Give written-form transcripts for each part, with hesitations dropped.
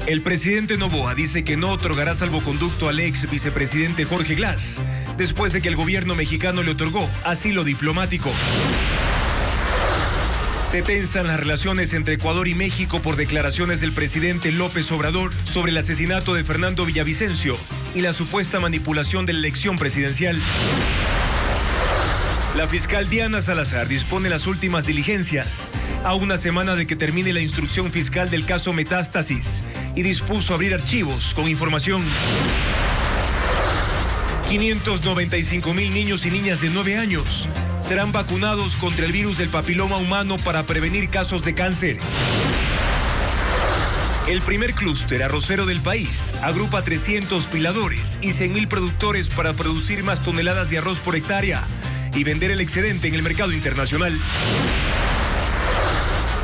El presidente Noboa dice que no otorgará salvoconducto al ex vicepresidente Jorge Glass, después de que el gobierno mexicano le otorgó asilo diplomático. Se tensan las relaciones entre Ecuador y México por declaraciones del presidente López Obrador sobre el asesinato de Fernando Villavicencio y la supuesta manipulación de la elección presidencial. La fiscal Diana Salazar dispone las últimas diligencias a una semana de que termine la instrucción fiscal del caso Metástasis y dispuso abrir archivos con información. 595,000 niños y niñas de 9 años serán vacunados contra el virus del papiloma humano para prevenir casos de cáncer. El primer clúster arrocero del país agrupa 300 piladores y 100,000 productores para producir más toneladas de arroz por hectárea y vender el excedente en el mercado internacional.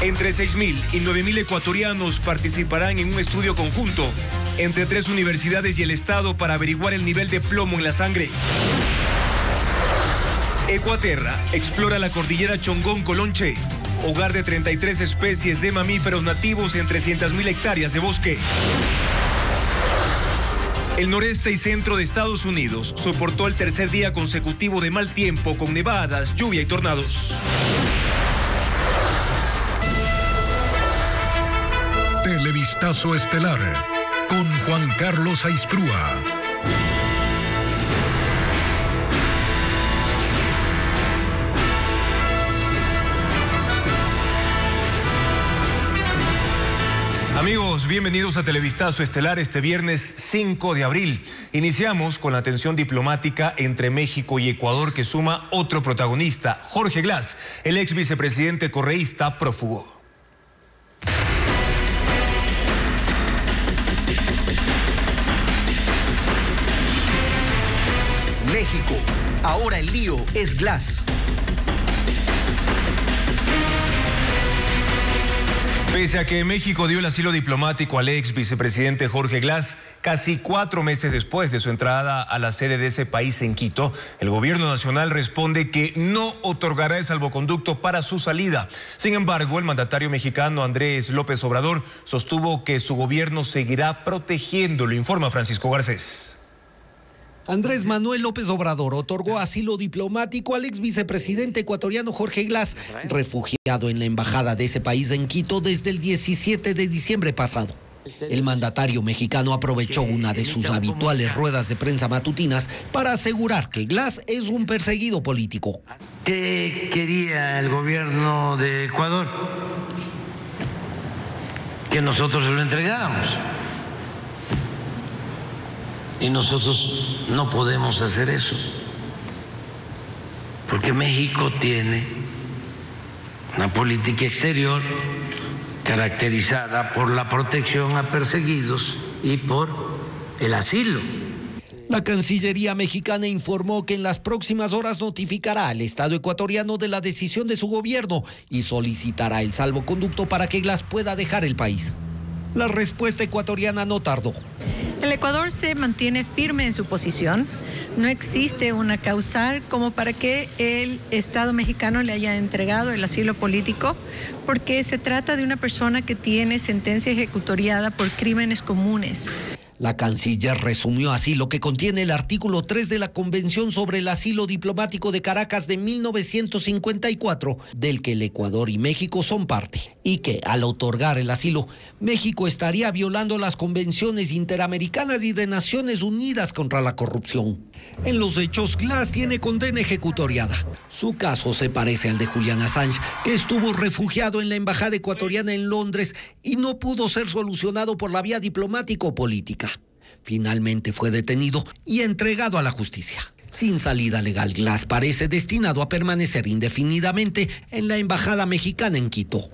Entre 6,000 y 9,000 ecuatorianos participarán en un estudio conjunto entre 3 universidades y el Estado para averiguar el nivel de plomo en la sangre. Ecuaterra explora la cordillera Chongón-Colonche, hogar de 33 especies de mamíferos nativos en 300,000 hectáreas de bosque. El noreste y centro de Estados Unidos soportó el tercer día consecutivo de mal tiempo con nevadas, lluvia y tornados. Televistazo estelar con Juan Carlos Aisprúa. Amigos, bienvenidos a Televistazo Estelar este viernes 5 de abril. Iniciamos con la tensión diplomática entre México y Ecuador que suma otro protagonista, Jorge Glass, el ex vicepresidente correísta prófugo. México, ahora el lío es Glass. Pese a que México dio el asilo diplomático al ex vicepresidente Jorge Glass, casi 4 meses después de su entrada a la sede de ese país en Quito, el gobierno nacional responde que no otorgará el salvoconducto para su salida. Sin embargo, el mandatario mexicano Andrés López Obrador sostuvo que su gobierno seguirá protegiéndolo, informa Francisco Garcés. Andrés Manuel López Obrador otorgó asilo diplomático al ex vicepresidente ecuatoriano Jorge Glass, refugiado en la embajada de ese país en Quito desde el 17 de diciembre pasado. El mandatario mexicano aprovechó una de sus habituales ruedas de prensa matutinas para asegurar que Glass es un perseguido político. ¿Qué quería el gobierno de Ecuador? Que nosotros se lo entregáramos. Y nosotros no podemos hacer eso, porque México tiene una política exterior caracterizada por la protección a perseguidos y por el asilo. La Cancillería mexicana informó que en las próximas horas notificará al Estado ecuatoriano de la decisión de su gobierno y solicitará el salvoconducto para que Glass pueda dejar el país. La respuesta ecuatoriana no tardó. El Ecuador se mantiene firme en su posición. No existe una causal como para que el Estado mexicano le haya entregado el asilo político, porque se trata de una persona que tiene sentencia ejecutoriada por crímenes comunes. La canciller resumió así lo que contiene el artículo 3 de la Convención sobre el Asilo Diplomático de Caracas de 1954, del que el Ecuador y México son parte, y que al otorgar el asilo, México estaría violando las convenciones interamericanas y de Naciones Unidas contra la corrupción. En los hechos, Glass tiene condena ejecutoriada. Su caso se parece al de Julian Assange, que estuvo refugiado en la embajada ecuatoriana en Londres y no pudo ser solucionado por la vía diplomática o política. Finalmente fue detenido y entregado a la justicia. Sin salida legal, Glass parece destinado a permanecer indefinidamente en la embajada mexicana en Quito.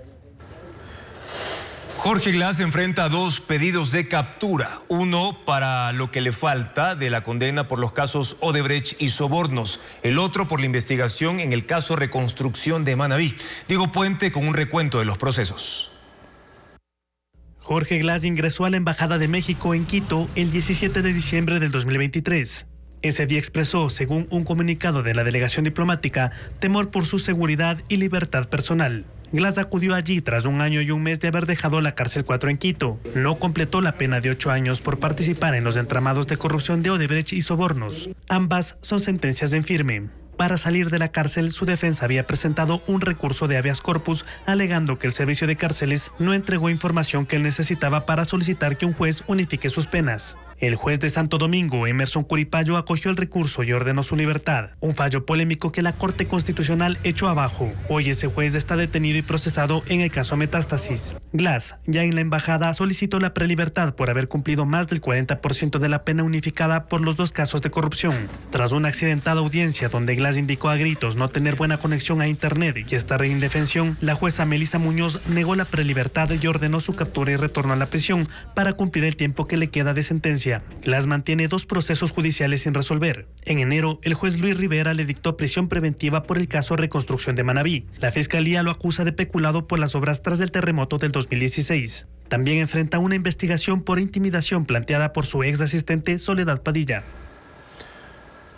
Jorge Glass enfrenta 2 pedidos de captura, uno para lo que le falta de la condena por los casos Odebrecht y sobornos, el otro por la investigación en el caso Reconstrucción de Manabí. Diego Puente con un recuento de los procesos. Jorge Glass ingresó a la Embajada de México en Quito el 17 de diciembre del 2023. Ese día expresó, según un comunicado de la delegación diplomática, temor por su seguridad y libertad personal. Glass acudió allí tras 1 año y 1 mes de haber dejado la cárcel 4 en Quito. No completó la pena de 8 años por participar en los entramados de corrupción de Odebrecht y sobornos. Ambas son sentencias en firme. Para salir de la cárcel, su defensa había presentado un recurso de habeas corpus alegando que el servicio de cárceles no entregó información que él necesitaba para solicitar que un juez unifique sus penas. El juez de Santo Domingo, Emerson Curipayo, acogió el recurso y ordenó su libertad. Un fallo polémico que la Corte Constitucional echó abajo. Hoy ese juez está detenido y procesado en el caso Metástasis. Glass, ya en la embajada, solicitó la prelibertad por haber cumplido más del 40% de la pena unificada por los 2 casos de corrupción. Tras una accidentada audiencia donde Glass indicó a gritos no tener buena conexión a internet y estar en indefensión, la jueza Melissa Muñoz negó la prelibertad y ordenó su captura y retorno a la prisión para cumplir el tiempo que le queda de sentencia. Glass mantiene 2 procesos judiciales sin resolver. En enero, el juez Luis Rivera le dictó prisión preventiva por el caso Reconstrucción de Manabí. La fiscalía lo acusa de peculado por las obras tras el terremoto del 2016. También enfrenta una investigación por intimidación planteada por su ex asistente Soledad Padilla.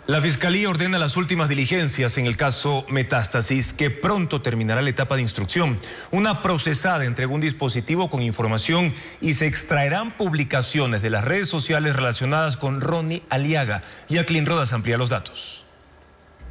La Fiscalía ordena las últimas diligencias en el caso Metástasis, que pronto terminará la etapa de instrucción. Una procesada entregó un dispositivo con información y se extraerán publicaciones de las redes sociales relacionadas con Ronnie Aliaga. Jacqueline Rodas amplía los datos.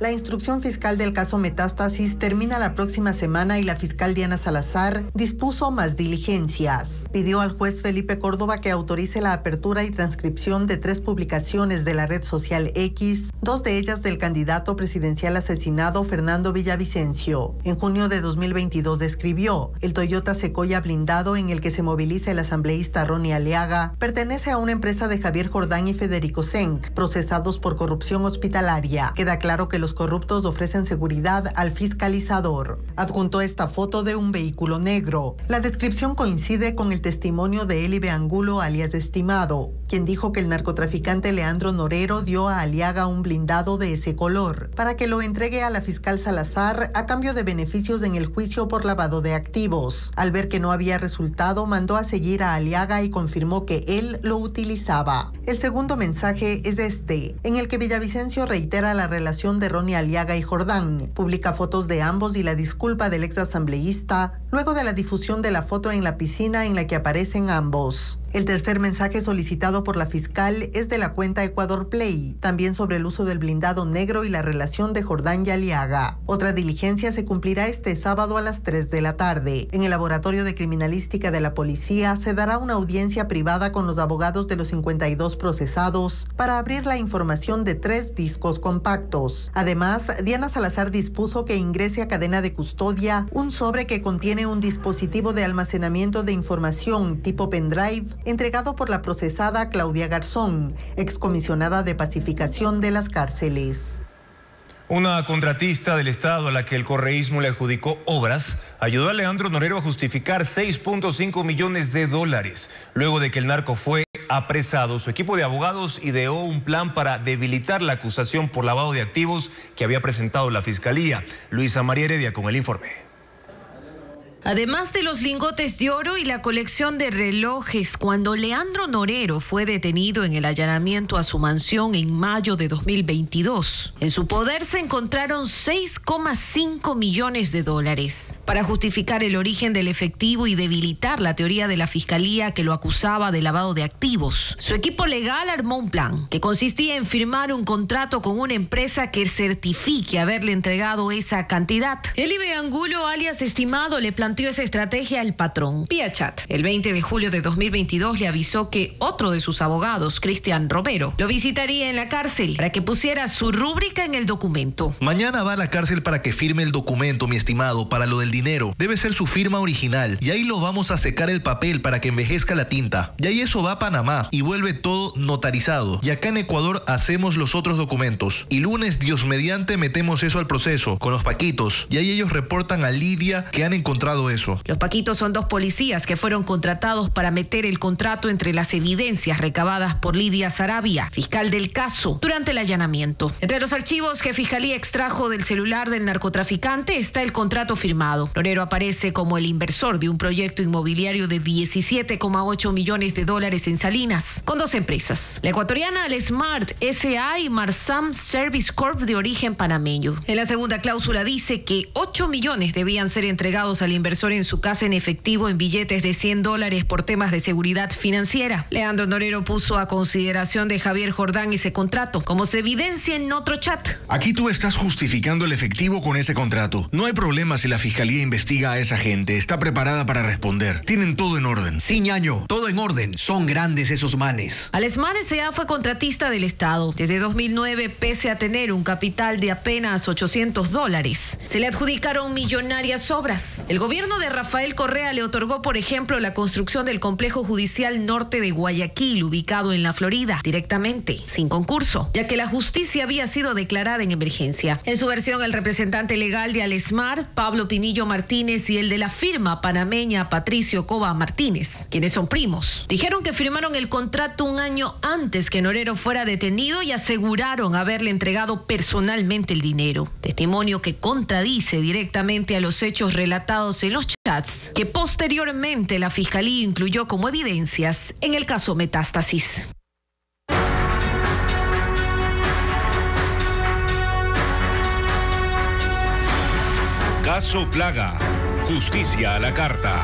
La instrucción fiscal del caso Metástasis termina la próxima semana y la fiscal Diana Salazar dispuso más diligencias. Pidió al juez Felipe Córdoba que autorice la apertura y transcripción de 3 publicaciones de la red social X, 2 de ellas del candidato presidencial asesinado Fernando Villavicencio. En junio de 2022 escribió: el Toyota Sequoia blindado en el que se moviliza el asambleísta Ronnie Aliaga pertenece a una empresa de Javier Jordán y Federico Senk, procesados por corrupción hospitalaria. Queda claro que los corruptos ofrecen seguridad al fiscalizador. Adjuntó esta foto de un vehículo negro. La descripción coincide con el testimonio de Eli Beangulo, alias Estimado, quien dijo que el narcotraficante Leandro Norero dio a Aliaga un blindado de ese color para que lo entregue a la fiscal Salazar a cambio de beneficios en el juicio por lavado de activos. Al ver que no había resultado, mandó a seguir a Aliaga y confirmó que él lo utilizaba. El segundo mensaje es este, en el que Villavicencio reitera la relación de Ronnie Aliaga y Jordán. Publica fotos de ambos y la disculpa del ex asambleísta luego de la difusión de la foto en la piscina en la que aparecen ambos. El tercer mensaje solicitado por la fiscal es de la cuenta Ecuador Play, también sobre el uso del blindado negro y la relación de Jordán y Aliaga. Otra diligencia se cumplirá este sábado a las 3 de la tarde. En el Laboratorio de Criminalística de la Policía se dará una audiencia privada con los abogados de los 52 procesados para abrir la información de 3 discos compactos. Además, Diana Salazar dispuso que ingrese a cadena de custodia un sobre que contiene un dispositivo de almacenamiento de información tipo pendrive entregado por la procesada Claudia Garzón, excomisionada de pacificación de las cárceles. Una contratista del Estado a la que el correísmo le adjudicó obras ayudó a Leandro Norero a justificar $6.5 millones. Luego de que el narco fue apresado, su equipo de abogados ideó un plan para debilitar la acusación por lavado de activos que había presentado la Fiscalía. Luisa María Heredia con el informe. Además de los lingotes de oro y la colección de relojes, cuando Leandro Norero fue detenido en el allanamiento a su mansión en mayo de 2022, en su poder se encontraron $6.5 millones. Para justificar el origen del efectivo y debilitar la teoría de la Fiscalía que lo acusaba de lavado de activos, su equipo legal armó un plan que consistía en firmar un contrato con una empresa que certifique haberle entregado esa cantidad. Eli Beangulo, alias Estimado, le planteó esa estrategia al patrón vía chat. El 20 de julio de 2022 le avisó que otro de sus abogados, Cristian Romero, lo visitaría en la cárcel para que pusiera su rúbrica en el documento. Mañana va a la cárcel para que firme el documento, mi estimado, para lo del dinero. Debe ser su firma original y ahí lo vamos a secar el papel para que envejezca la tinta. Y ahí eso va a Panamá y vuelve todo notarizado. Y acá en Ecuador hacemos los otros documentos. Y lunes, Dios mediante, metemos eso al proceso con los paquitos. Y ahí ellos reportan a Lidia que han encontrado eso. Los paquitos son 2 policías que fueron contratados para meter el contrato entre las evidencias recabadas por Lidia Sarabia, fiscal del caso, durante el allanamiento. Entre los archivos que Fiscalía extrajo del celular del narcotraficante está el contrato firmado. Norero aparece como el inversor de un proyecto inmobiliario de $17.8 millones en Salinas, con 2 empresas, la ecuatoriana Alsmart S.A. y Marsam Service Corp de origen panameño. En la segunda cláusula dice que $8 millones debían ser entregados al inversor inversor en su casa en efectivo en billetes de $100 por temas de seguridad financiera. Leandro Norero puso a consideración de Javier Jordán ese contrato, como se evidencia en otro chat. Aquí tú estás justificando el efectivo con ese contrato. No hay problema si la fiscalía investiga a esa gente. Está preparada para responder. Tienen todo en orden. Sí, ñaño, todo en orden. Son grandes esos manes. Alesmar S.A. fue contratista del Estado. Desde 2009, pese a tener un capital de apenas $800, se le adjudicaron millonarias obras. El gobierno de Rafael Correa le otorgó, por ejemplo, la construcción del complejo judicial norte de Guayaquil, ubicado en la Florida, directamente, sin concurso, ya que la justicia había sido declarada en emergencia. En su versión, el representante legal de Alesmar, Pablo Pinillo Martínez, y el de la firma panameña Patricio Cova Martínez, quienes son primos, dijeron que firmaron el contrato un año antes que Norero fuera detenido y aseguraron haberle entregado personalmente el dinero. Testimonio que contradice directamente a los hechos relatados en los chats, que posteriormente la Fiscalía incluyó como evidencias en el caso Metástasis. Caso Plaga. Justicia a la carta.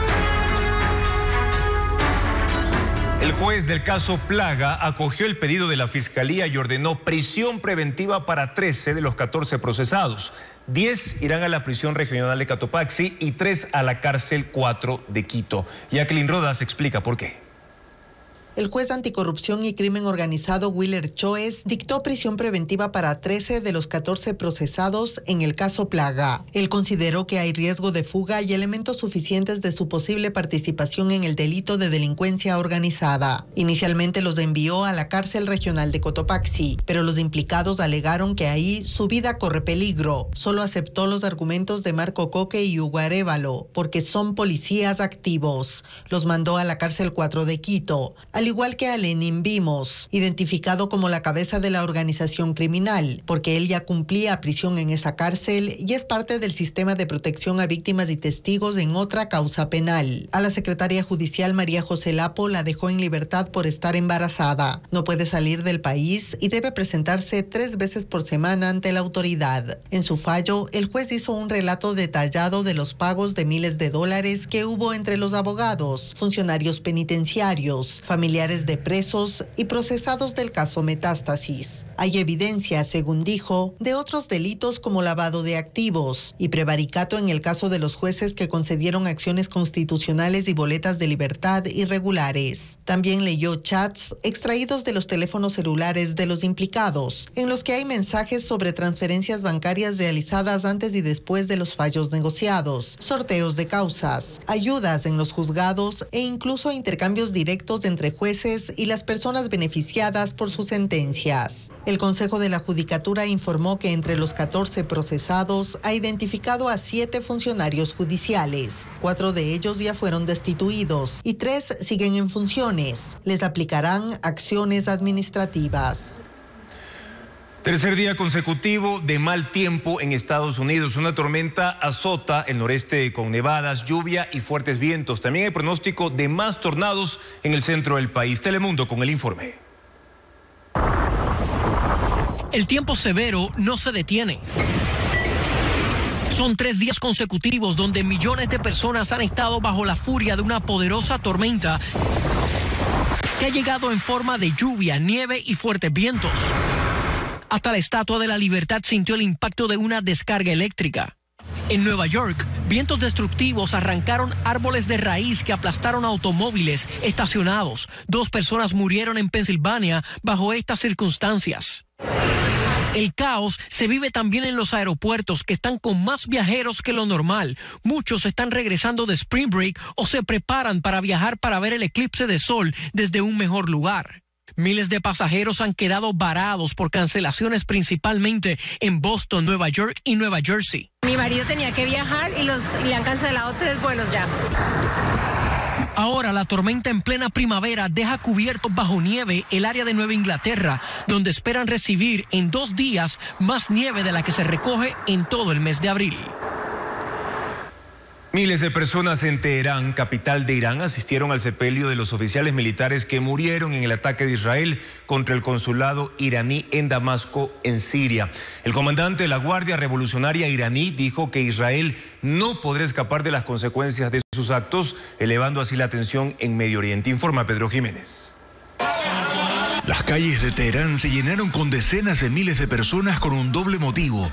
El juez del caso Plaga acogió el pedido de la Fiscalía y ordenó prisión preventiva para 13 de los 14 procesados. 10 irán a la prisión regional de Cotopaxi y 3 a la cárcel 4 de Quito. Jacqueline Rodas explica por qué. El juez anticorrupción y crimen organizado Willer Choes dictó prisión preventiva para 13 de los 14 procesados en el caso Plaga. Él consideró que hay riesgo de fuga y elementos suficientes de su posible participación en el delito de delincuencia organizada. Inicialmente los envió a la cárcel regional de Cotopaxi, pero los implicados alegaron que ahí su vida corre peligro. Solo aceptó los argumentos de Marco Coque y Hugo Arévalo, porque son policías activos. Los mandó a la cárcel 4 de Quito, al igual que a Lenin Vimos, identificado como la cabeza de la organización criminal, porque él ya cumplía prisión en esa cárcel y es parte del sistema de protección a víctimas y testigos en otra causa penal. A la secretaria judicial María José Lapo la dejó en libertad por estar embarazada. No puede salir del país y debe presentarse 3 veces por semana ante la autoridad. En su fallo, el juez hizo un relato detallado de los pagos de miles de dólares que hubo entre los abogados, funcionarios penitenciarios, familiares de presos y procesados del caso Metástasis. Hay evidencia, según dijo, de otros delitos como lavado de activos y prevaricato en el caso de los jueces que concedieron acciones constitucionales y boletas de libertad irregulares. También leyó chats extraídos de los teléfonos celulares de los implicados, en los que hay mensajes sobre transferencias bancarias realizadas antes y después de los fallos negociados, sorteos de causas, ayudas en los juzgados e incluso intercambios directos entre jueces y las personas beneficiadas por sus sentencias. El Consejo de la Judicatura informó que entre los 14 procesados ha identificado a 7 funcionarios judiciales. 4 de ellos ya fueron destituidos y 3 siguen en funciones. Les aplicarán acciones administrativas. Tercer día consecutivo de mal tiempo en Estados Unidos. Una tormenta azota el noreste con nevadas, lluvia y fuertes vientos. También hay pronóstico de más tornados en el centro del país. Telemundo con el informe. El tiempo severo no se detiene. Son 3 días consecutivos donde millones de personas han estado bajo la furia de una poderosa tormenta que ha llegado en forma de lluvia, nieve y fuertes vientos. Hasta la Estatua de la Libertad sintió el impacto de una descarga eléctrica. En Nueva York, vientos destructivos arrancaron árboles de raíz que aplastaron automóviles estacionados. 2 personas murieron en Pensilvania bajo estas circunstancias. El caos se vive también en los aeropuertos, que están con más viajeros que lo normal. Muchos están regresando de Spring Break o se preparan para viajar para ver el eclipse de sol desde un mejor lugar. Miles de pasajeros han quedado varados por cancelaciones, principalmente en Boston, Nueva York y Nueva Jersey. Mi marido tenía que viajar y le han cancelado 3 vuelos ya. Ahora la tormenta en plena primavera deja cubierto bajo nieve el área de Nueva Inglaterra, donde esperan recibir en 2 días más nieve de la que se recoge en todo el mes de abril. Miles de personas en Teherán, capital de Irán, asistieron al sepelio de los oficiales militares que murieron en el ataque de Israel contra el consulado iraní en Damasco, en Siria. El comandante de la Guardia Revolucionaria iraní dijo que Israel no podrá escapar de las consecuencias de sus actos, elevando así la tensión en Medio Oriente. Informa Pedro Jiménez. Las calles de Teherán se llenaron con decenas de miles de personas con un doble motivo: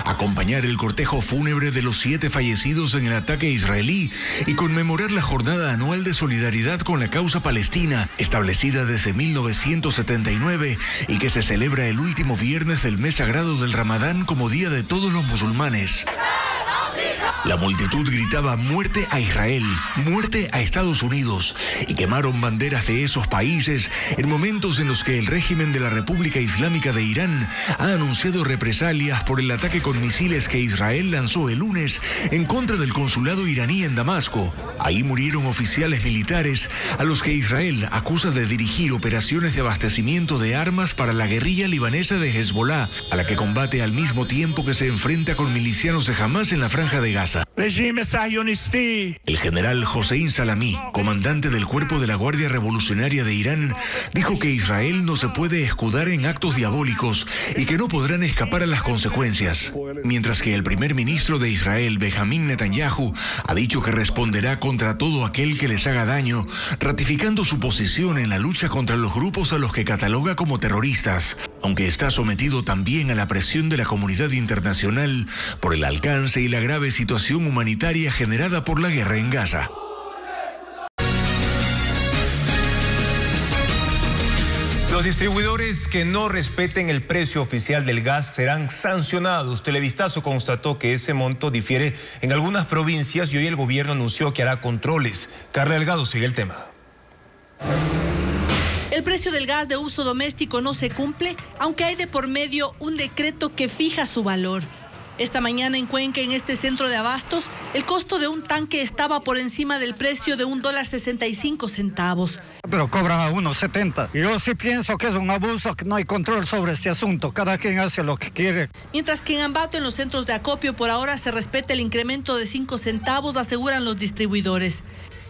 acompañar el cortejo fúnebre de los 7 fallecidos en el ataque israelí y conmemorar la jornada anual de solidaridad con la causa palestina, establecida desde 1979 y que se celebra el último viernes del mes sagrado del Ramadán como día de todos los musulmanes. La multitud gritaba muerte a Israel, muerte a Estados Unidos, y quemaron banderas de esos países en momentos en los que el régimen de la República Islámica de Irán ha anunciado represalias por el ataque con misiles que Israel lanzó el lunes en contra del consulado iraní en Damasco. Ahí murieron oficiales militares a los que Israel acusa de dirigir operaciones de abastecimiento de armas para la guerrilla libanesa de Hezbollah, a la que combate al mismo tiempo que se enfrenta con milicianos de Hamás en la Franja de Gaza. El general Hossein Salami, comandante del cuerpo de la Guardia Revolucionaria de Irán, dijo que Israel no se puede escudar en actos diabólicos y que no podrán escapar a las consecuencias. Mientras que el primer ministro de Israel, Benjamín Netanyahu, ha dicho que responderá contra todo aquel que les haga daño, ratificando su posición en la lucha contra los grupos a los que cataloga como terroristas, aunque está sometido también a la presión de la comunidad internacional por el alcance y la grave situación humanitaria generada por la guerra en Gaza. Los distribuidores que no respeten el precio oficial del gas serán sancionados. Televistazo constató que ese monto difiere en algunas provincias y hoy el gobierno anunció que hará controles. Carla Delgado sigue el tema. El precio del gas de uso doméstico no se cumple, aunque hay de por medio un decreto que fija su valor. Esta mañana en Cuenca, en este centro de abastos, el costo de un tanque estaba por encima del precio de $1.65. Pero cobran a 1.70. Yo sí pienso que es un abuso, que no hay control sobre este asunto. Cada quien hace lo que quiere. Mientras que en Ambato, en los centros de acopio, por ahora se respeta el incremento de 5 centavos, aseguran los distribuidores.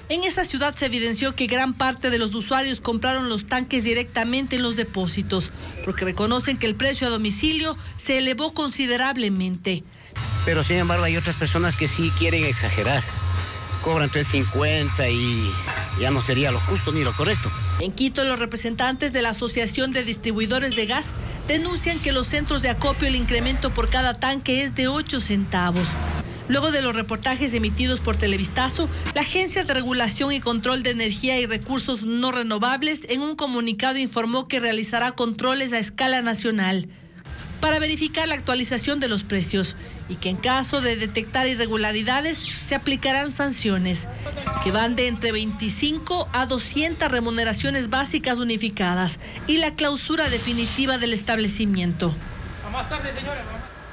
En esta ciudad se evidenció que gran parte de los usuarios compraron los tanques directamente en los depósitos, porque reconocen que el precio a domicilio se elevó considerablemente. Pero sin embargo hay otras personas que sí quieren exagerar. Cobran $3.50 y ya no sería lo justo ni lo correcto. En Quito, los representantes de la Asociación de Distribuidores de Gas denuncian que en los centros de acopio el incremento por cada tanque es de 8 centavos. Luego de los reportajes emitidos por Televistazo, la Agencia de Regulación y Control de Energía y Recursos No Renovables en un comunicado informó que realizará controles a escala nacional para verificar la actualización de los precios y que en caso de detectar irregularidades se aplicarán sanciones que van de entre 25 a 200 remuneraciones básicas unificadas y la clausura definitiva del establecimiento. A más tarde, señora.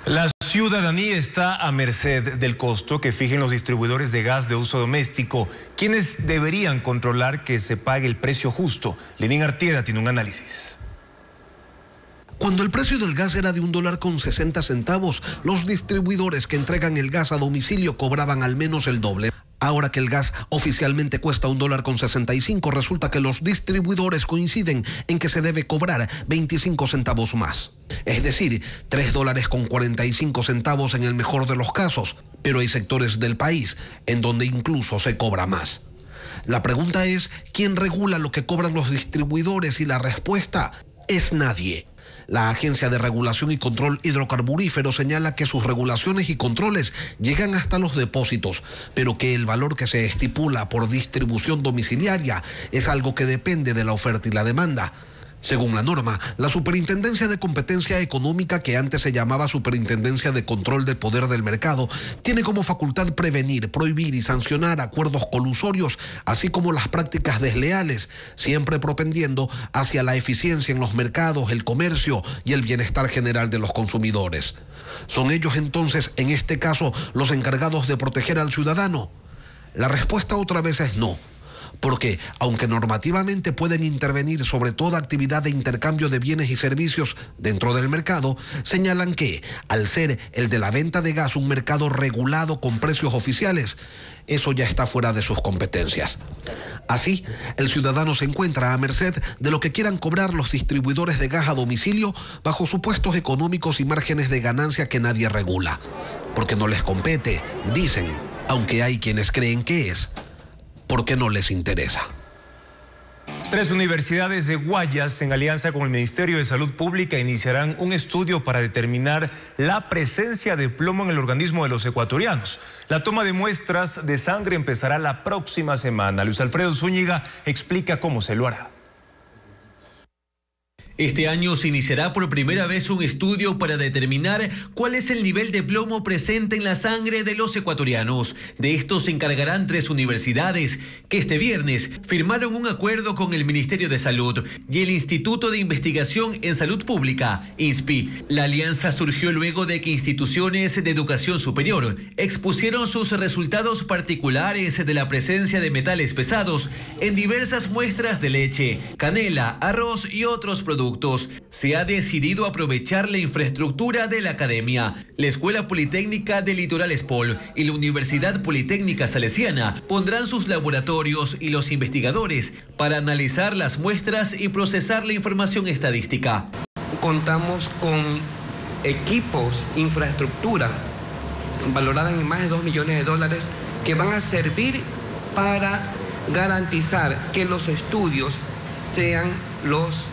La ciudadanía está a merced del costo que fijen los distribuidores de gas de uso doméstico, quienes deberían controlar que se pague el precio justo. Lenín Artieda tiene un análisis. Cuando el precio del gas era de $1.60, los distribuidores que entregan el gas a domicilio cobraban al menos el doble. Ahora que el gas oficialmente cuesta $1.65, resulta que los distribuidores coinciden en que se debe cobrar 25 centavos más. Es decir, $3.45 en el mejor de los casos, pero hay sectores del país en donde incluso se cobra más. La pregunta es, ¿quién regula lo que cobran los distribuidores? Y la respuesta es nadie. La Agencia de Regulación y Control Hidrocarburífero señala que sus regulaciones y controles llegan hasta los depósitos, pero que el valor que se estipula por distribución domiciliaria es algo que depende de la oferta y la demanda. Según la norma, la Superintendencia de Competencia Económica, que antes se llamaba Superintendencia de Control del Poder del Mercado, tiene como facultad prevenir, prohibir y sancionar acuerdos colusorios, así como las prácticas desleales, siempre propendiendo hacia la eficiencia en los mercados, el comercio y el bienestar general de los consumidores. ¿Son ellos entonces, en este caso, los encargados de proteger al ciudadano? La respuesta otra vez es no. Porque, aunque normativamente pueden intervenir sobre toda actividad de intercambio de bienes y servicios dentro del mercado, señalan que, al ser el de la venta de gas un mercado regulado con precios oficiales, eso ya está fuera de sus competencias. Así, el ciudadano se encuentra a merced de lo que quieran cobrar los distribuidores de gas a domicilio bajo supuestos económicos y márgenes de ganancia que nadie regula. Porque no les compete, dicen, aunque hay quienes creen que es porque no les interesa. 3 universidades de Guayas, en alianza con el Ministerio de Salud Pública, iniciarán un estudio para determinar la presencia de plomo en el organismo de los ecuatorianos. La toma de muestras de sangre empezará la próxima semana. Luis Alfredo Zúñiga explica cómo se lo hará. Este año se iniciará por primera vez un estudio para determinar cuál es el nivel de plomo presente en la sangre de los ecuatorianos. De esto se encargarán 3 universidades que este viernes firmaron un acuerdo con el Ministerio de Salud y el Instituto de Investigación en Salud Pública, INSPI. La alianza surgió luego de que instituciones de educación superior expusieron sus resultados particulares de la presencia de metales pesados en diversas muestras de leche, canela, arroz y otros productos. Se ha decidido aprovechar la infraestructura de la academia. La Escuela Politécnica del Litoral Espol y la Universidad Politécnica Salesiana pondrán sus laboratorios y los investigadores para analizar las muestras y procesar la información estadística. Contamos con equipos, infraestructura valorada en más de $2 millones que van a servir para garantizar que los estudios sean los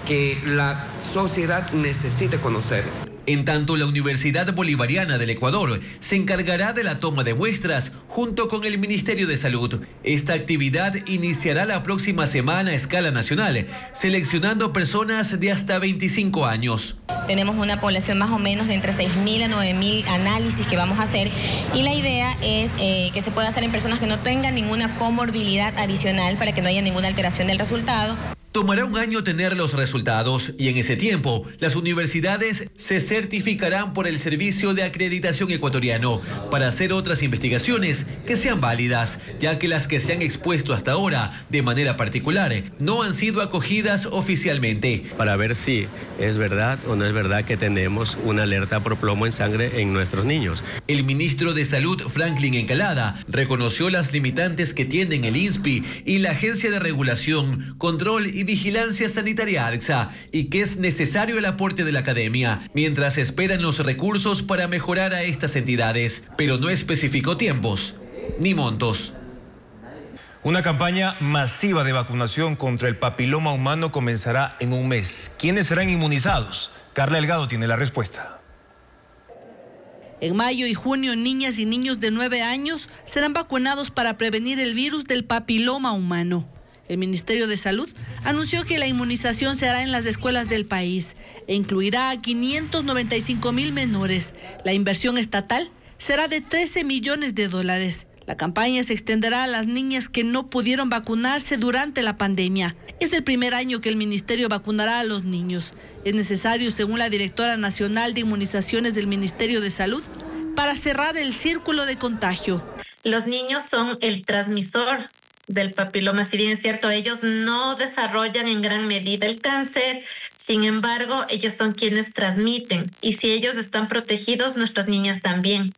que la sociedad necesite conocer. En tanto, la Universidad Bolivariana del Ecuador se encargará de la toma de muestras junto con el Ministerio de Salud. Esta actividad iniciará la próxima semana a escala nacional, seleccionando personas de hasta 25 años. Tenemos una población más o menos de entre 6.000 a 9.000 análisis que vamos a hacer y la idea es que se pueda hacer en personas que no tengan ninguna comorbilidad adicional para que no haya ninguna alteración del resultado. Tomará un año tener los resultados y en ese tiempo las universidades se certificarán por el Servicio de Acreditación Ecuatoriano para hacer otras investigaciones que sean válidas, ya que las que se han expuesto hasta ahora de manera particular no han sido acogidas oficialmente. Para ver si es verdad o no es verdad que tenemos una alerta por plomo en sangre en nuestros niños. El ministro de Salud, Franklin Encalada, reconoció las limitantes que tienen el INSPI y la Agencia de Regulación, Control y Vigilancia Sanitaria ARCSA y que es necesario el aporte de la academia, mientras esperan los recursos para mejorar a estas entidades, pero no especificó tiempos ni montos. Una campaña masiva de vacunación contra el papiloma humano comenzará en un mes. ¿Quiénes serán inmunizados? Carla Delgado tiene la respuesta. En mayo y junio, niñas y niños de 9 años serán vacunados para prevenir el virus del papiloma humano. El Ministerio de Salud anunció que la inmunización se hará en las escuelas del país e incluirá a 595,000 menores. La inversión estatal será de $13 millones. La campaña se extenderá a las niñas que no pudieron vacunarse durante la pandemia. Es el primer año que el ministerio vacunará a los niños. Es necesario, según la directora nacional de inmunizaciones del Ministerio de Salud, para cerrar el círculo de contagio. Los niños son el transmisor del papiloma. Si bien es cierto, ellos no desarrollan en gran medida el cáncer, sin embargo, ellos son quienes transmiten. Y si ellos están protegidos, nuestras niñas también.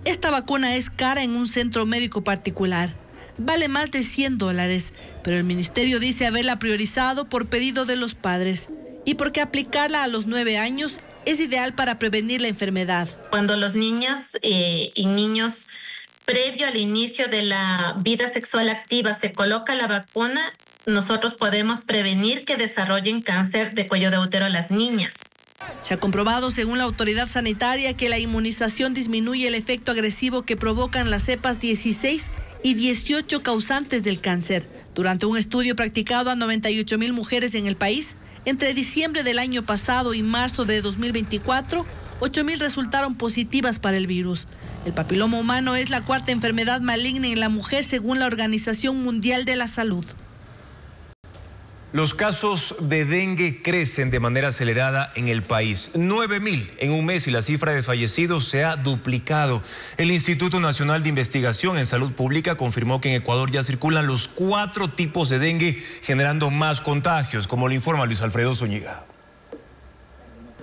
Esta vacuna es cara en un centro médico particular. Vale más de $100, pero el ministerio dice haberla priorizado por pedido de los padres y porque aplicarla a los 9 años es ideal para prevenir la enfermedad. Cuando los niños y niños previo al inicio de la vida sexual activa se coloca la vacuna, nosotros podemos prevenir que desarrollen cáncer de cuello de útero a las niñas. Se ha comprobado, según la autoridad sanitaria, que la inmunización disminuye el efecto agresivo que provocan las cepas 16 y 18 causantes del cáncer. Durante un estudio practicado a 98,000 mujeres en el país, entre diciembre del año pasado y marzo de 2024, 8,000 resultaron positivas para el virus. El papiloma humano es la 4ª enfermedad maligna en la mujer según la Organización Mundial de la Salud. Los casos de dengue crecen de manera acelerada en el país. 9.000 en un mes y la cifra de fallecidos se ha duplicado. El Instituto Nacional de Investigación en Salud Pública confirmó que en Ecuador ya circulan los 4 tipos de dengue, generando más contagios, como lo informa Luis Alfredo Zúñiga.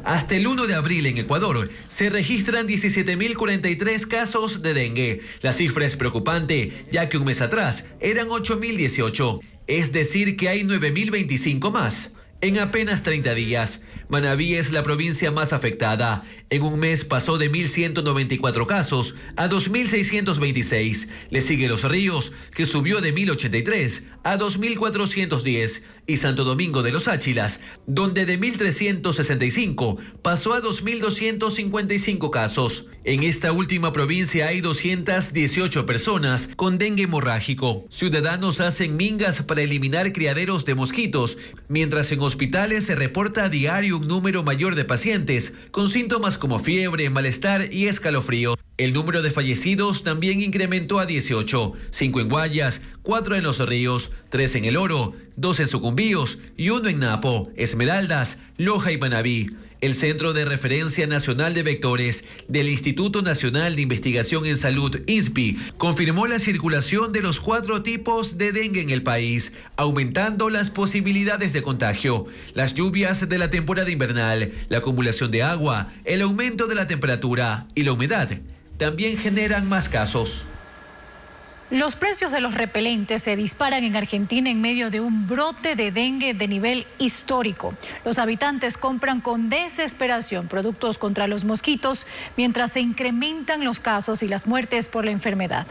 Hasta el 1 de abril en Ecuador se registran 17.043 casos de dengue. La cifra es preocupante, ya que un mes atrás eran 8.018. Es decir, que hay 9.025 más. En apenas 30 días, Manabí es la provincia más afectada. En un mes pasó de 1.194 casos a 2.626. Le sigue Los Ríos, que subió de 1.083 a 2.410. Y Santo Domingo de los Áchilas, donde de 1.365 pasó a 2.255 casos. En esta última provincia hay 218 personas con dengue hemorrágico. Ciudadanos hacen mingas para eliminar criaderos de mosquitos, mientras en hospitales se reporta a diario un número mayor de pacientes con síntomas como fiebre, malestar y escalofrío. El número de fallecidos también incrementó a 18, 5 en Guayas, 4 en Los Ríos, 3 en El Oro, 2 en Sucumbíos y 1 en Napo, Esmeraldas, Loja y Manabí. El Centro de Referencia Nacional de Vectores del Instituto Nacional de Investigación en Salud, INSPI, confirmó la circulación de los 4 tipos de dengue en el país, aumentando las posibilidades de contagio. Las lluvias de la temporada invernal, la acumulación de agua, el aumento de la temperatura y la humedad también generan más casos. Los precios de los repelentes se disparan en Argentina en medio de un brote de dengue de nivel histórico. Los habitantes compran con desesperación productos contra los mosquitos mientras se incrementan los casos y las muertes por la enfermedad.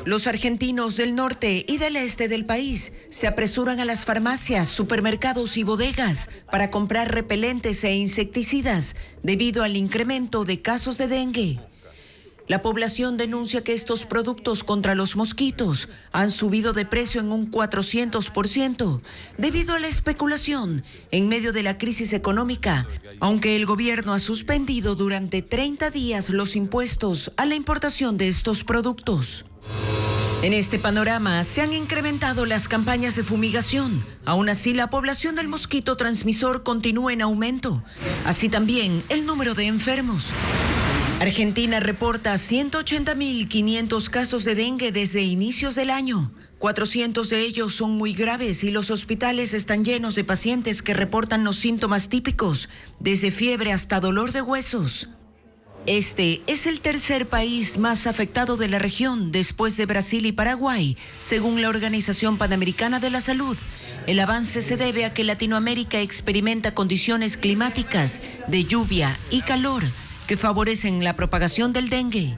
Los argentinos del norte y del este del país se apresuran a las farmacias, supermercados y bodegas para comprar repelentes e insecticidas debido al incremento de casos de dengue. La población denuncia que estos productos contra los mosquitos han subido de precio en un 400% debido a la especulación en medio de la crisis económica, aunque el gobierno ha suspendido durante 30 días los impuestos a la importación de estos productos. En este panorama se han incrementado las campañas de fumigación. Aún así, la población del mosquito transmisor continúa en aumento, así también el número de enfermos. Argentina reporta 180.500 casos de dengue desde inicios del año. 400 de ellos son muy graves y los hospitales están llenos de pacientes que reportan los síntomas típicos, desde fiebre hasta dolor de huesos. Este es el tercer país más afectado de la región después de Brasil y Paraguay, según la Organización Panamericana de la Salud. El avance se debe a que Latinoamérica experimenta condiciones climáticas de lluvia y calor que favorecen la propagación del dengue.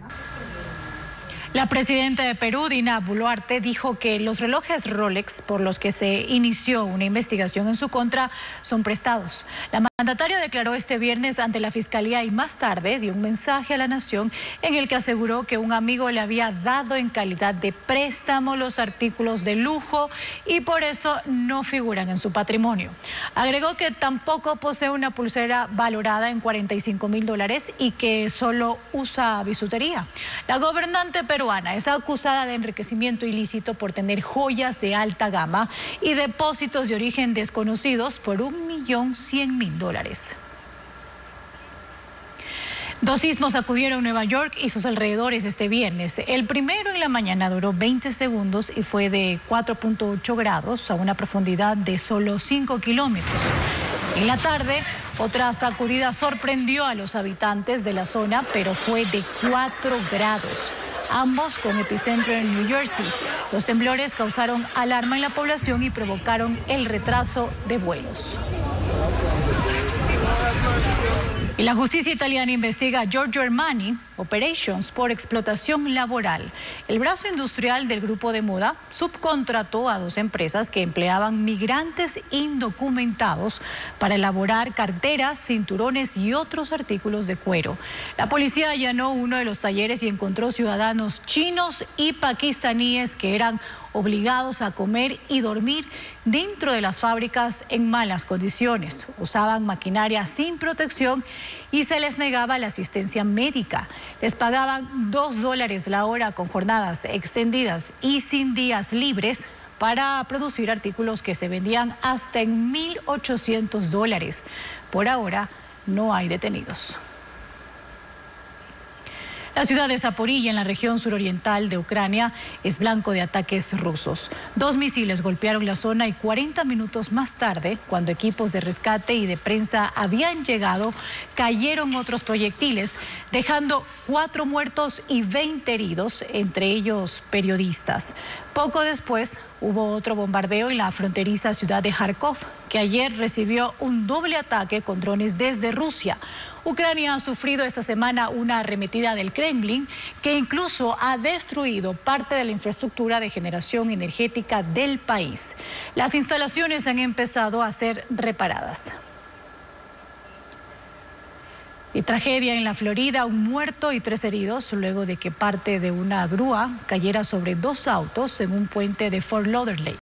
La presidenta de Perú, Dina Boluarte, dijo que los relojes Rolex por los que se inició una investigación en su contra son prestados. La mandataria declaró este viernes ante la Fiscalía y más tarde dio un mensaje a la nación en el que aseguró que un amigo le había dado en calidad de préstamo los artículos de lujo y por eso no figuran en su patrimonio. Agregó que tampoco posee una pulsera valorada en $45.000 y que solo usa bisutería. La gobernante peruana es acusada de enriquecimiento ilícito por tener joyas de alta gama y depósitos de origen desconocidos por $1.100.000. 2 sismos sacudieron Nueva York y sus alrededores este viernes. El primero en la mañana duró 20 segundos y fue de 4.8 grados a una profundidad de solo 5 kilómetros. En la tarde, otra sacudida sorprendió a los habitantes de la zona, pero fue de 4 grados. Ambos con epicentro en New Jersey. Los temblores causaron alarma en la población y provocaron el retraso de vuelos. Y la justicia italiana investiga a Giorgio Armani Operations por explotación laboral. El brazo industrial del grupo de moda subcontrató a 2 empresas que empleaban migrantes indocumentados para elaborar carteras, cinturones y otros artículos de cuero. La policía allanó uno de los talleres y encontró ciudadanos chinos y pakistaníes que eran obligados a comer y dormir dentro de las fábricas en malas condiciones. Usaban maquinaria sin protección y se les negaba la asistencia médica. Les pagaban $2 la hora con jornadas extendidas y sin días libres para producir artículos que se vendían hasta en $1.800. Por ahora no hay detenidos. La ciudad de Zaporilla, en la región suroriental de Ucrania, es blanco de ataques rusos. 2 misiles golpearon la zona y 40 minutos más tarde, cuando equipos de rescate y de prensa habían llegado, cayeron otros proyectiles, dejando 4 muertos y 20 heridos, entre ellos periodistas. Poco después hubo otro bombardeo en la fronteriza ciudad de Kharkov, que ayer recibió un doble ataque con drones desde Rusia. Ucrania ha sufrido esta semana una arremetida del Kremlin que incluso ha destruido parte de la infraestructura de generación energética del país. Las instalaciones han empezado a ser reparadas. Y tragedia en la Florida, un muerto y 3 heridos luego de que parte de una grúa cayera sobre 2 autos en un puente de Fort Lauderdale.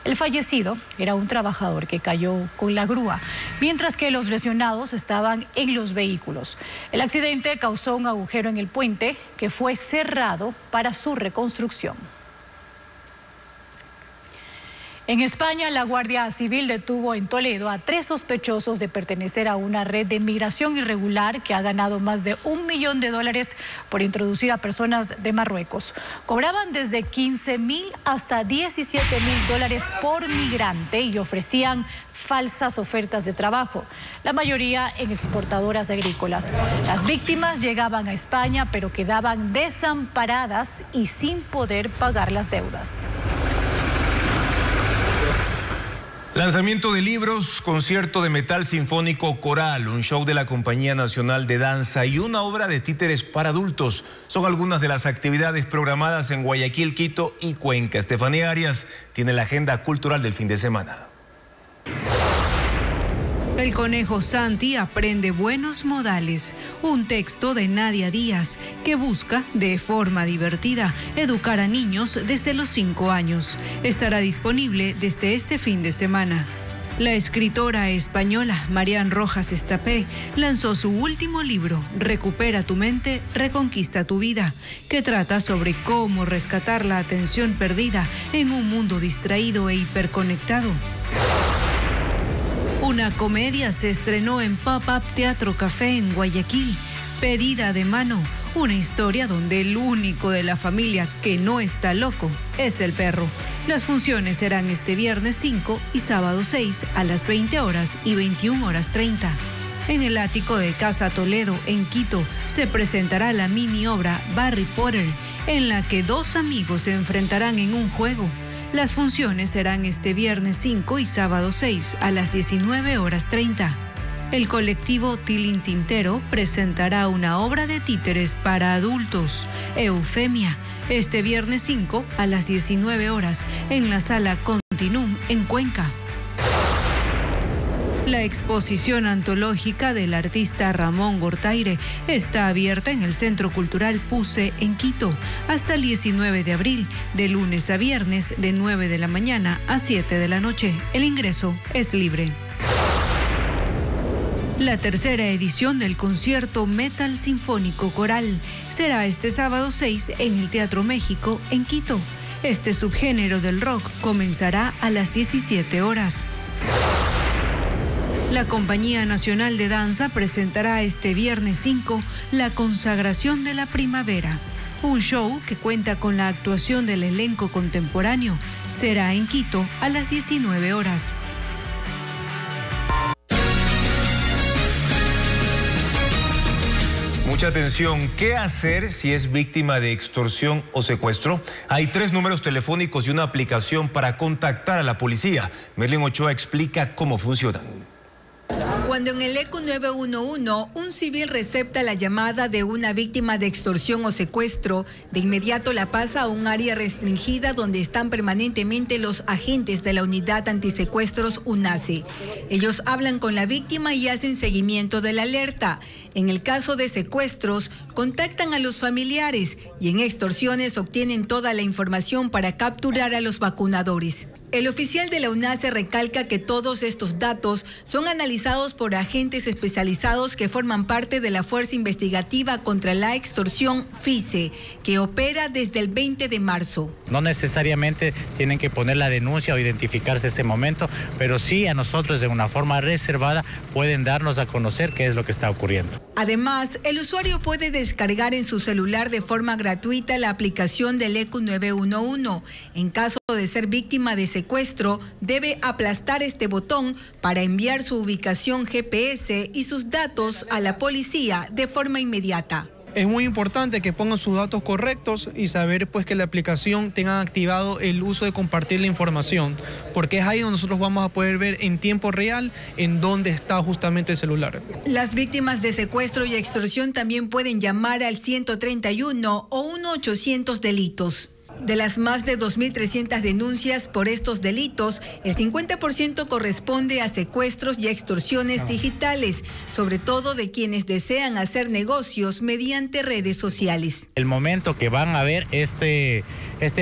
El fallecido era un trabajador que cayó con la grúa, mientras que los lesionados estaban en los vehículos. El accidente causó un agujero en el puente que fue cerrado para su reconstrucción. En España, la Guardia Civil detuvo en Toledo a 3 sospechosos de pertenecer a una red de migración irregular que ha ganado más de $1 millón por introducir a personas de Marruecos. Cobraban desde $15,000 hasta $17,000 por migrante y ofrecían falsas ofertas de trabajo, la mayoría en exportadoras agrícolas. Las víctimas llegaban a España, pero quedaban desamparadas y sin poder pagar las deudas. Lanzamiento de libros, concierto de metal sinfónico coral, un show de la Compañía Nacional de Danza y una obra de títeres para adultos. Son algunas de las actividades programadas en Guayaquil, Quito y Cuenca. Estefanía Arias tiene la agenda cultural del fin de semana. El conejo Santi aprende buenos modales, un texto de Nadia Díaz que busca, de forma divertida, educar a niños desde los 5 años. Estará disponible desde este fin de semana. La escritora española Marian Rojas Estapé lanzó su último libro, Recupera tu mente, reconquista tu vida, que trata sobre cómo rescatar la atención perdida en un mundo distraído e hiperconectado. Una comedia se estrenó en Pop-Up Teatro Café en Guayaquil, Pedida de mano, una historia donde el único de la familia que no está loco es el perro. Las funciones serán este viernes 5 y sábado 6 a las 20 horas y 21:30. En el ático de Casa Toledo, en Quito, se presentará la mini obra Barry Potter, en la que 2 amigos se enfrentarán en un juego. Las funciones serán este viernes 5 y sábado 6 a las 19:30. El colectivo Tilín Tintero presentará una obra de títeres para adultos, Eufemia, este viernes 5 a las 19 horas en la sala Continuum en Cuenca. La exposición antológica del artista Ramón Gortaire está abierta en el Centro Cultural Puse en Quito hasta el 19 de abril, de lunes a viernes de 9 de la mañana a 7 de la noche. El ingreso es libre. La tercera edición del concierto Metal Sinfónico Coral será este sábado 6 en el Teatro México en Quito. Este subgénero del rock comenzará a las 17 horas. La Compañía Nacional de Danza presentará este viernes 5 La Consagración de la Primavera, un show que cuenta con la actuación del elenco contemporáneo. Será en Quito a las 19 horas. Mucha atención, ¿qué hacer si es víctima de extorsión o secuestro? Hay 3 números telefónicos y una aplicación para contactar a la policía. Merlin Ochoa explica cómo funcionan. Cuando en el ECO 911 un civil recepta la llamada de una víctima de extorsión o secuestro, de inmediato la pasa a un área restringida donde están permanentemente los agentes de la Unidad Antisecuestros UNACE. Ellos hablan con la víctima y hacen seguimiento de la alerta. En el caso de secuestros, contactan a los familiares y en extorsiones obtienen toda la información para capturar a los vacunadores. El oficial de la UNACE recalca que todos estos datos son analizados por por agentes especializados que forman parte de la Fuerza Investigativa contra la Extorsión, FICE, que opera desde el 20 de marzo. No necesariamente tienen que poner la denuncia o identificarse ese momento, pero sí a nosotros de una forma reservada pueden darnos a conocer qué es lo que está ocurriendo. Además, el usuario puede descargar en su celular de forma gratuita la aplicación del ECU 911. En caso de ser víctima de secuestro, debe aplastar este botón para enviar su ubicación GPS y sus datos a la policía de forma inmediata. Es muy importante que pongan sus datos correctos y saber pues que la aplicación tenga activado el uso de compartir la información, porque es ahí donde nosotros vamos a poder ver en tiempo real en dónde está justamente el celular. Las víctimas de secuestro y extorsión también pueden llamar al 131 o 1-800 delitos. De las más de 2.300 denuncias por estos delitos, el 50% corresponde a secuestros y extorsiones digitales, sobre todo de quienes desean hacer negocios mediante redes sociales. El momento que van a ver este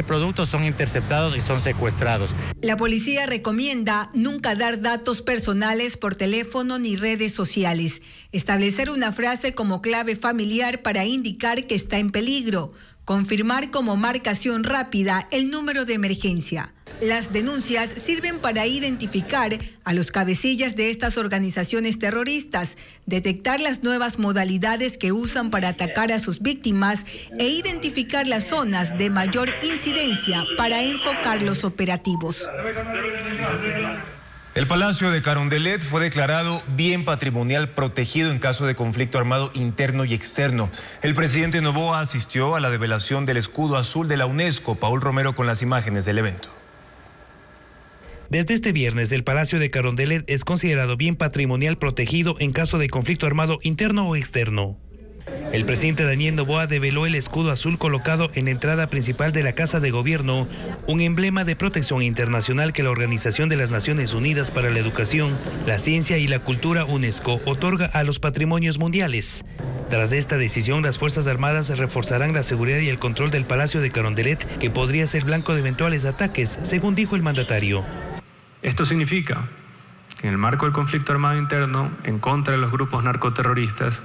producto son interceptados y son secuestrados. La policía recomienda nunca dar datos personales por teléfono ni redes sociales. Establecer una frase como clave familiar para indicar que está en peligro. Confirmar como marcación rápida el número de emergencia. Las denuncias sirven para identificar a los cabecillas de estas organizaciones terroristas, detectar las nuevas modalidades que usan para atacar a sus víctimas e identificar las zonas de mayor incidencia para enfocar los operativos. El Palacio de Carondelet fue declarado bien patrimonial protegido en caso de conflicto armado interno y externo. El presidente Noboa asistió a la develación del escudo azul de la UNESCO. Paul Romero con las imágenes del evento. Desde este viernes, el Palacio de Carondelet es considerado bien patrimonial protegido en caso de conflicto armado interno o externo. El presidente Daniel Noboa develó el escudo azul colocado en la entrada principal de la Casa de Gobierno, un emblema de protección internacional que la Organización de las Naciones Unidas para la Educación, la Ciencia y la Cultura UNESCO otorga a los patrimonios mundiales. Tras esta decisión, las Fuerzas Armadas reforzarán la seguridad y el control del Palacio de Carondelet, que podría ser blanco de eventuales ataques, según dijo el mandatario. Esto significa que en el marco del conflicto armado interno en contra de los grupos narcoterroristas,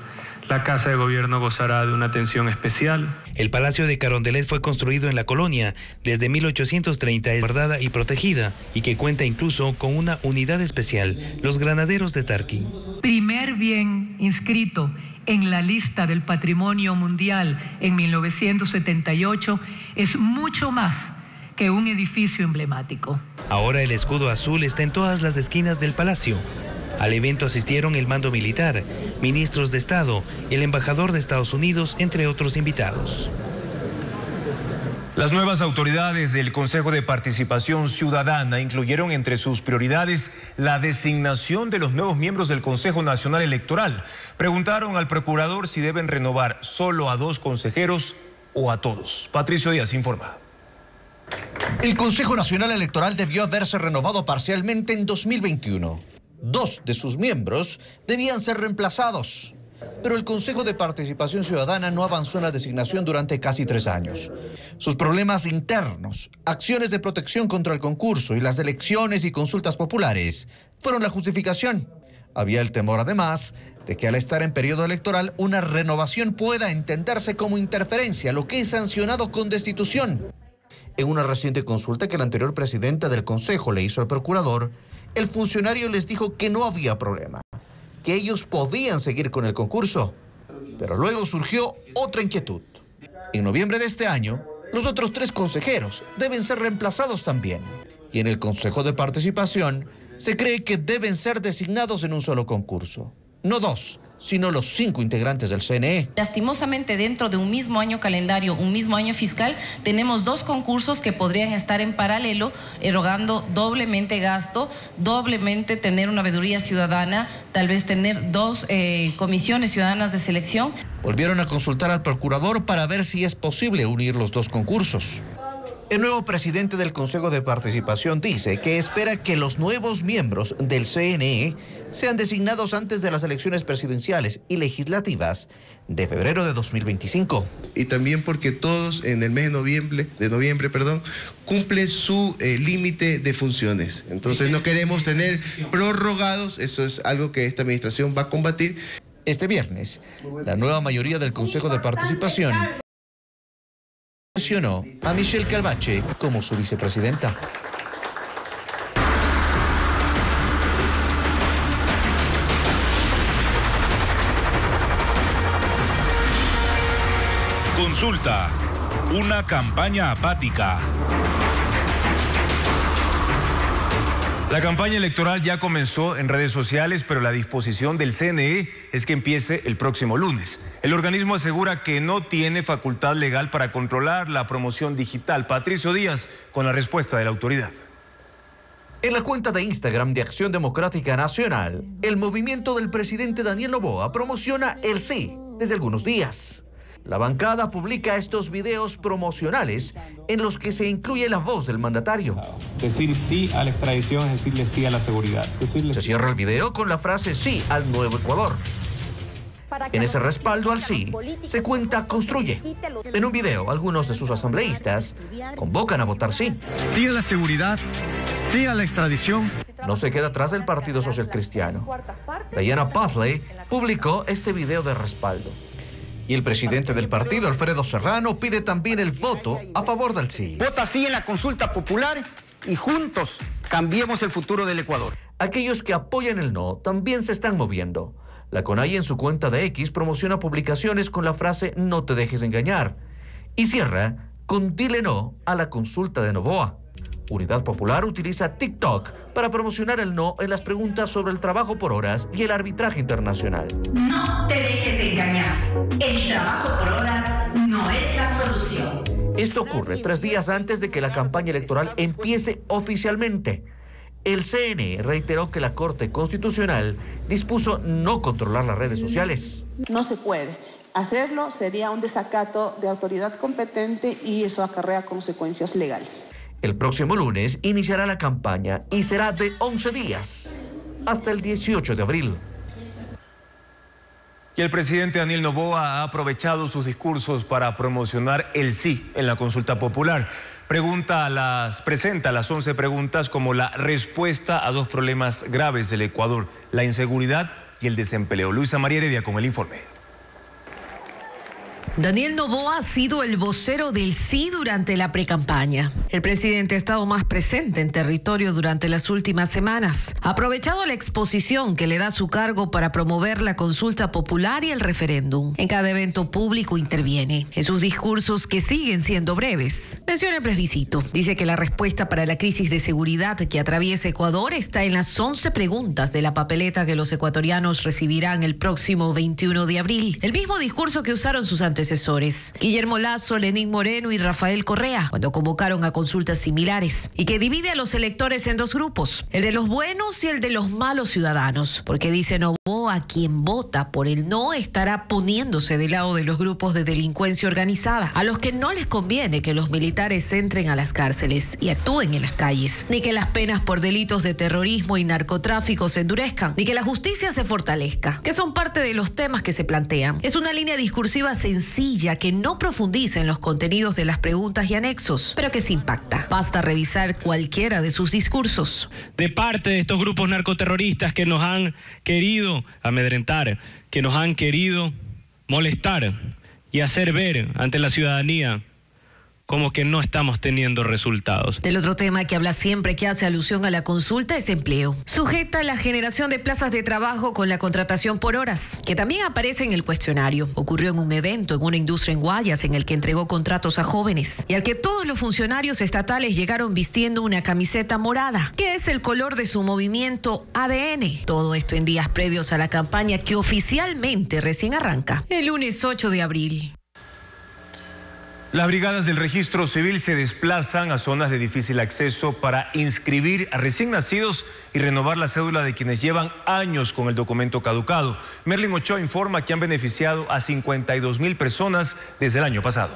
la Casa de Gobierno gozará de una atención especial. El Palacio de Carondelet fue construido en la colonia. Desde 1830 es guardada y protegida y que cuenta incluso con una unidad especial, los Granaderos de Tarqui. Primer bien inscrito en la lista del Patrimonio Mundial en 1978 es mucho más que un edificio emblemático. Ahora el escudo azul está en todas las esquinas del palacio. Al evento asistieron el mando militar, ministros de Estado, el embajador de Estados Unidos, entre otros invitados. Las nuevas autoridades del Consejo de Participación Ciudadana incluyeron entre sus prioridades la designación de los nuevos miembros del Consejo Nacional Electoral. Preguntaron al procurador si deben renovar solo a 2 consejeros o a todos. Patricio Díaz informa. El Consejo Nacional Electoral debió haberse renovado parcialmente en 2021. 2 de sus miembros debían ser reemplazados, pero el Consejo de Participación Ciudadana no avanzó en la designación durante casi 3 años. Sus problemas internos, acciones de protección contra el concurso y las elecciones y consultas populares fueron la justificación. Había el temor, además, de que al estar en periodo electoral una renovación pueda entenderse como interferencia, lo que es sancionado con destitución. En una reciente consulta que el anterior presidente del Consejo le hizo al procurador, el funcionario les dijo que no había problema, que ellos podían seguir con el concurso. Pero luego surgió otra inquietud. En noviembre de este año, los otros 3 consejeros deben ser reemplazados también. Y en el Consejo de Participación se cree que deben ser designados en un solo concurso. No 2, sino los 5 integrantes del CNE. Lastimosamente, dentro de un mismo año calendario, un mismo año fiscal, tenemos 2 concursos que podrían estar en paralelo, erogando doblemente gasto, doblemente tener una veeduría ciudadana, tal vez tener 2 comisiones ciudadanas de selección. Volvieron a consultar al procurador para ver si es posible unir los 2 concursos. El nuevo presidente del Consejo de Participación dice que espera que los nuevos miembros del CNE sean designados antes de las elecciones presidenciales y legislativas de febrero de 2025. Y también porque todos en el mes de noviembre, cumplen su límite de funciones. Entonces no queremos tener prorrogados, eso es algo que esta administración va a combatir. Este viernes, la nueva mayoría del Consejo de Participación mencionó a Michelle Calvache como su vicepresidenta. Consulta, una campaña apática. La campaña electoral ya comenzó en redes sociales, pero la disposición del CNE es que empiece el próximo lunes. El organismo asegura que no tiene facultad legal para controlar la promoción digital. Patricio Díaz con la respuesta de la autoridad. En la cuenta de Instagram de Acción Democrática Nacional, el movimiento del presidente Daniel Noboa promociona el sí desde algunos días. La bancada publica estos videos promocionales en los que se incluye la voz del mandatario. Decir sí a la extradición es decirle sí a la seguridad. Se cierra el video con la frase sí al nuevo Ecuador. En ese respaldo al sí, se cuenta construye. En un video, algunos de sus asambleístas convocan a votar sí. Sí a la seguridad, sí a la extradición. No se queda atrás el Partido Social Cristiano. Diana Pazley publicó este video de respaldo. Y el presidente del partido, Alfredo Serrano, pide también el voto a favor del sí. Vota sí en la consulta popular y juntos cambiemos el futuro del Ecuador. Aquellos que apoyan el no también se están moviendo. La CONAIE en su cuenta de X promociona publicaciones con la frase no te dejes engañar y cierra con dile no a la consulta de Noboa. Unidad Popular utiliza TikTok para promocionar el no en las preguntas sobre el trabajo por horas y el arbitraje internacional. No te dejes de engañar. El trabajo por horas no es la solución. Esto ocurre 3 días antes de que la campaña electoral empiece oficialmente. El CNE reiteró que la Corte Constitucional dispuso no controlar las redes sociales. No se puede. Hacerlo sería un desacato de autoridad competente y eso acarrea consecuencias legales. El próximo lunes iniciará la campaña y será de 11 días, hasta el 18 de abril. Y el presidente Daniel Noboa ha aprovechado sus discursos para promocionar el sí en la consulta popular. Presenta las 11 preguntas como la respuesta a 2 problemas graves del Ecuador, la inseguridad y el desempleo. Luisa María Heredia con el informe. Daniel Noboa ha sido el vocero del sí durante la precampaña. El presidente ha estado más presente en territorio durante las últimas semanas. Ha aprovechado la exposición que le da su cargo para promover la consulta popular y el referéndum. En cada evento público interviene. En sus discursos, que siguen siendo breves, menciona el plebiscito. Dice que la respuesta para la crisis de seguridad que atraviesa Ecuador está en las 11 preguntas de la papeleta que los ecuatorianos recibirán el próximo 21 de abril. El mismo discurso que usaron sus antecesores, Guillermo Lasso, Lenín Moreno y Rafael Correa, cuando convocaron a consultas similares, y que divide a los electores en 2 grupos, el de los buenos y el de los malos ciudadanos, porque dice Noboa, quien vota por el no estará poniéndose del lado de los grupos de delincuencia organizada, a los que no les conviene que los militares entren a las cárceles y actúen en las calles, ni que las penas por delitos de terrorismo y narcotráfico se endurezcan, ni que la justicia se fortalezca, que son parte de los temas que se plantean. Es una línea discursiva sencilla que no profundiza en los contenidos de las preguntas y anexos, pero que sí impacta. Basta revisar cualquiera de sus discursos. De parte de estos grupos narcoterroristas que nos han querido amedrentar, que nos han querido molestar y hacer ver ante la ciudadanía como que no estamos teniendo resultados. Del otro tema que habla siempre que hace alusión a la consulta es empleo. Sujeta la generación de plazas de trabajo con la contratación por horas, que también aparece en el cuestionario. Ocurrió en un evento en una industria en Guayas en el que entregó contratos a jóvenes y al que todos los funcionarios estatales llegaron vistiendo una camiseta morada, que es el color de su movimiento ADN. Todo esto en días previos a la campaña que oficialmente recién arranca el lunes 8 de abril. Las brigadas del registro civil se desplazan a zonas de difícil acceso para inscribir a recién nacidos y renovar la cédula de quienes llevan años con el documento caducado. Merlin Ochoa informa que han beneficiado a 52.000 personas desde el año pasado.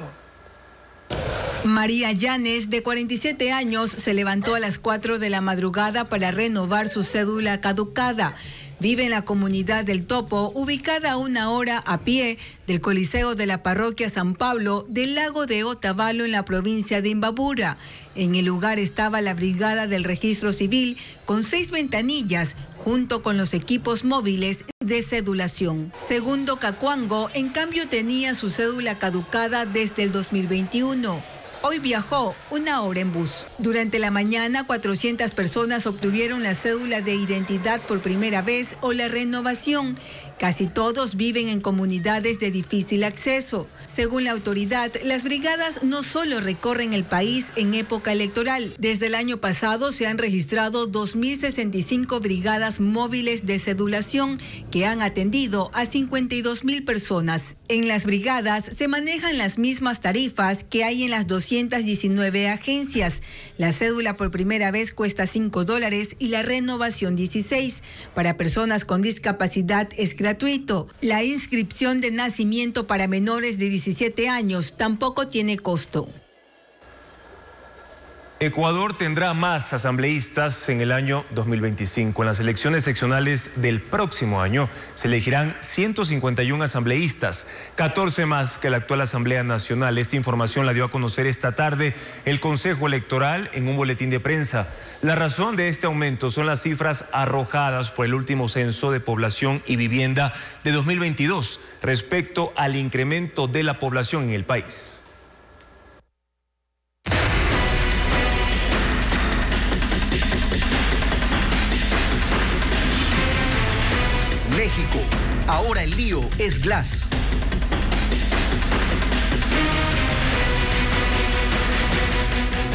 María Llanes, de 47 años, se levantó a las 4 de la madrugada para renovar su cédula caducada. Vive en la comunidad del Topo, ubicada a 1 hora a pie del Coliseo de la Parroquia San Pablo del lago de Otavalo en la provincia de Imbabura. En el lugar estaba la brigada del registro civil con 6 ventanillas junto con los equipos móviles de cedulación. Segundo Cacuango, en cambio, tenía su cédula caducada desde el 2021. Hoy viajó 1 hora en bus. Durante la mañana, 400 personas obtuvieron la cédula de identidad por primera vez o la renovación. Casi todos viven en comunidades de difícil acceso. Según la autoridad, las brigadas no solo recorren el país en época electoral. Desde el año pasado se han registrado 2.065 brigadas móviles de cedulación que han atendido a 52.000 personas. En las brigadas se manejan las mismas tarifas que hay en las 219 agencias. La cédula por primera vez cuesta $5 y la renovación 16. Para personas con discapacidad es gratuito. La inscripción de nacimiento para menores de 17 años tampoco tiene costo. Ecuador tendrá más asambleístas en el año 2025. En las elecciones seccionales del próximo año se elegirán 151 asambleístas, 14 más que la actual Asamblea Nacional. Esta información la dio a conocer esta tarde el Consejo Electoral en un boletín de prensa. La razón de este aumento son las cifras arrojadas por el último censo de población y vivienda de 2022 respecto al incremento de la población en el país. México. Ahora el lío es Glass.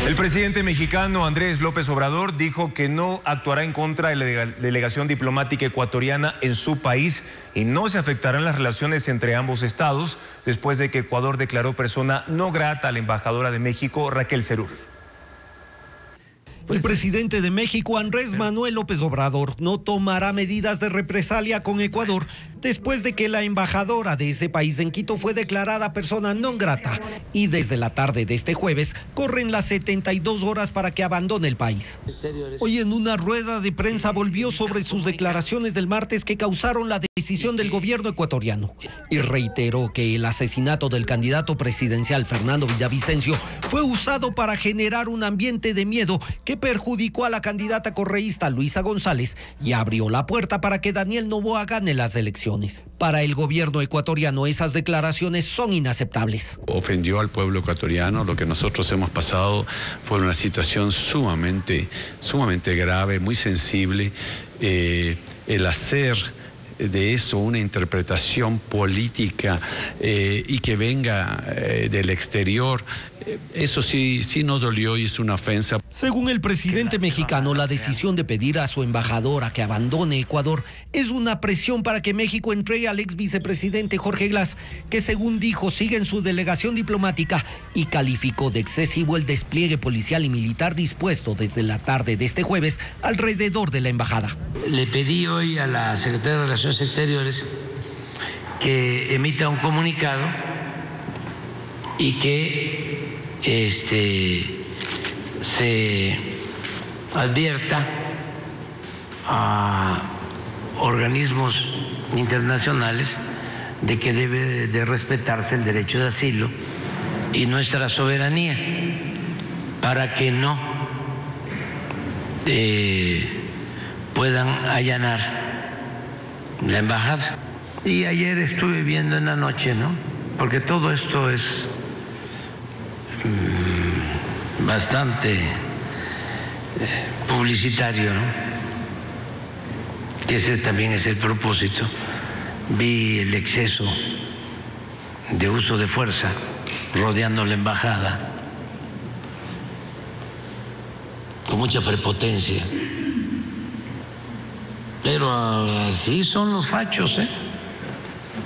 El presidente mexicano Andrés López Obrador dijo que no actuará en contra de la delegación diplomática ecuatoriana en su país y no se afectarán las relaciones entre ambos estados después de que Ecuador declaró persona no grata a la embajadora de México, Raquel Serur. El presidente de México, Andrés Manuel López Obrador, no tomará medidas de represalia con Ecuador después de que la embajadora de ese país en Quito fue declarada persona non grata y desde la tarde de este jueves corren las 72 horas para que abandone el país. Hoy en una rueda de prensa volvió sobre sus declaraciones del martes que causaron la decisión del gobierno ecuatoriano y reiteró que el asesinato del candidato presidencial Fernando Villavicencio fue usado para generar un ambiente de miedo que perjudicó a la candidata correísta Luisa González y abrió la puerta para que Daniel Noboa gane las elecciones. Para el gobierno ecuatoriano esas declaraciones son inaceptables. Ofendió al pueblo ecuatoriano. Lo que nosotros hemos pasado fue una situación sumamente grave, muy sensible. El hacer de eso una interpretación política y que venga del exterior, eso sí nos dolió y es una ofensa. Según el presidente mexicano, la decisión de pedir a su embajadora que abandone Ecuador es una presión para que México entregue al ex vicepresidente Jorge Glass, que según dijo sigue en su delegación diplomática, y calificó de excesivo el despliegue policial y militar dispuesto desde la tarde de este jueves alrededor de la embajada. Le pedí hoy a la Secretaría de Relaciones Exteriores que emita un comunicado y que se advierta a organismos internacionales de que debe de respetarse el derecho de asilo y nuestra soberanía para que no puedan allanar la embajada. Y ayer estuve viendo en la noche, ¿no? Porque todo esto es bastante publicitario, ¿no? Que ese también es el propósito. Vi el exceso de uso de fuerza rodeando la embajada con mucha prepotencia. Pero así son los fachos, ¿eh?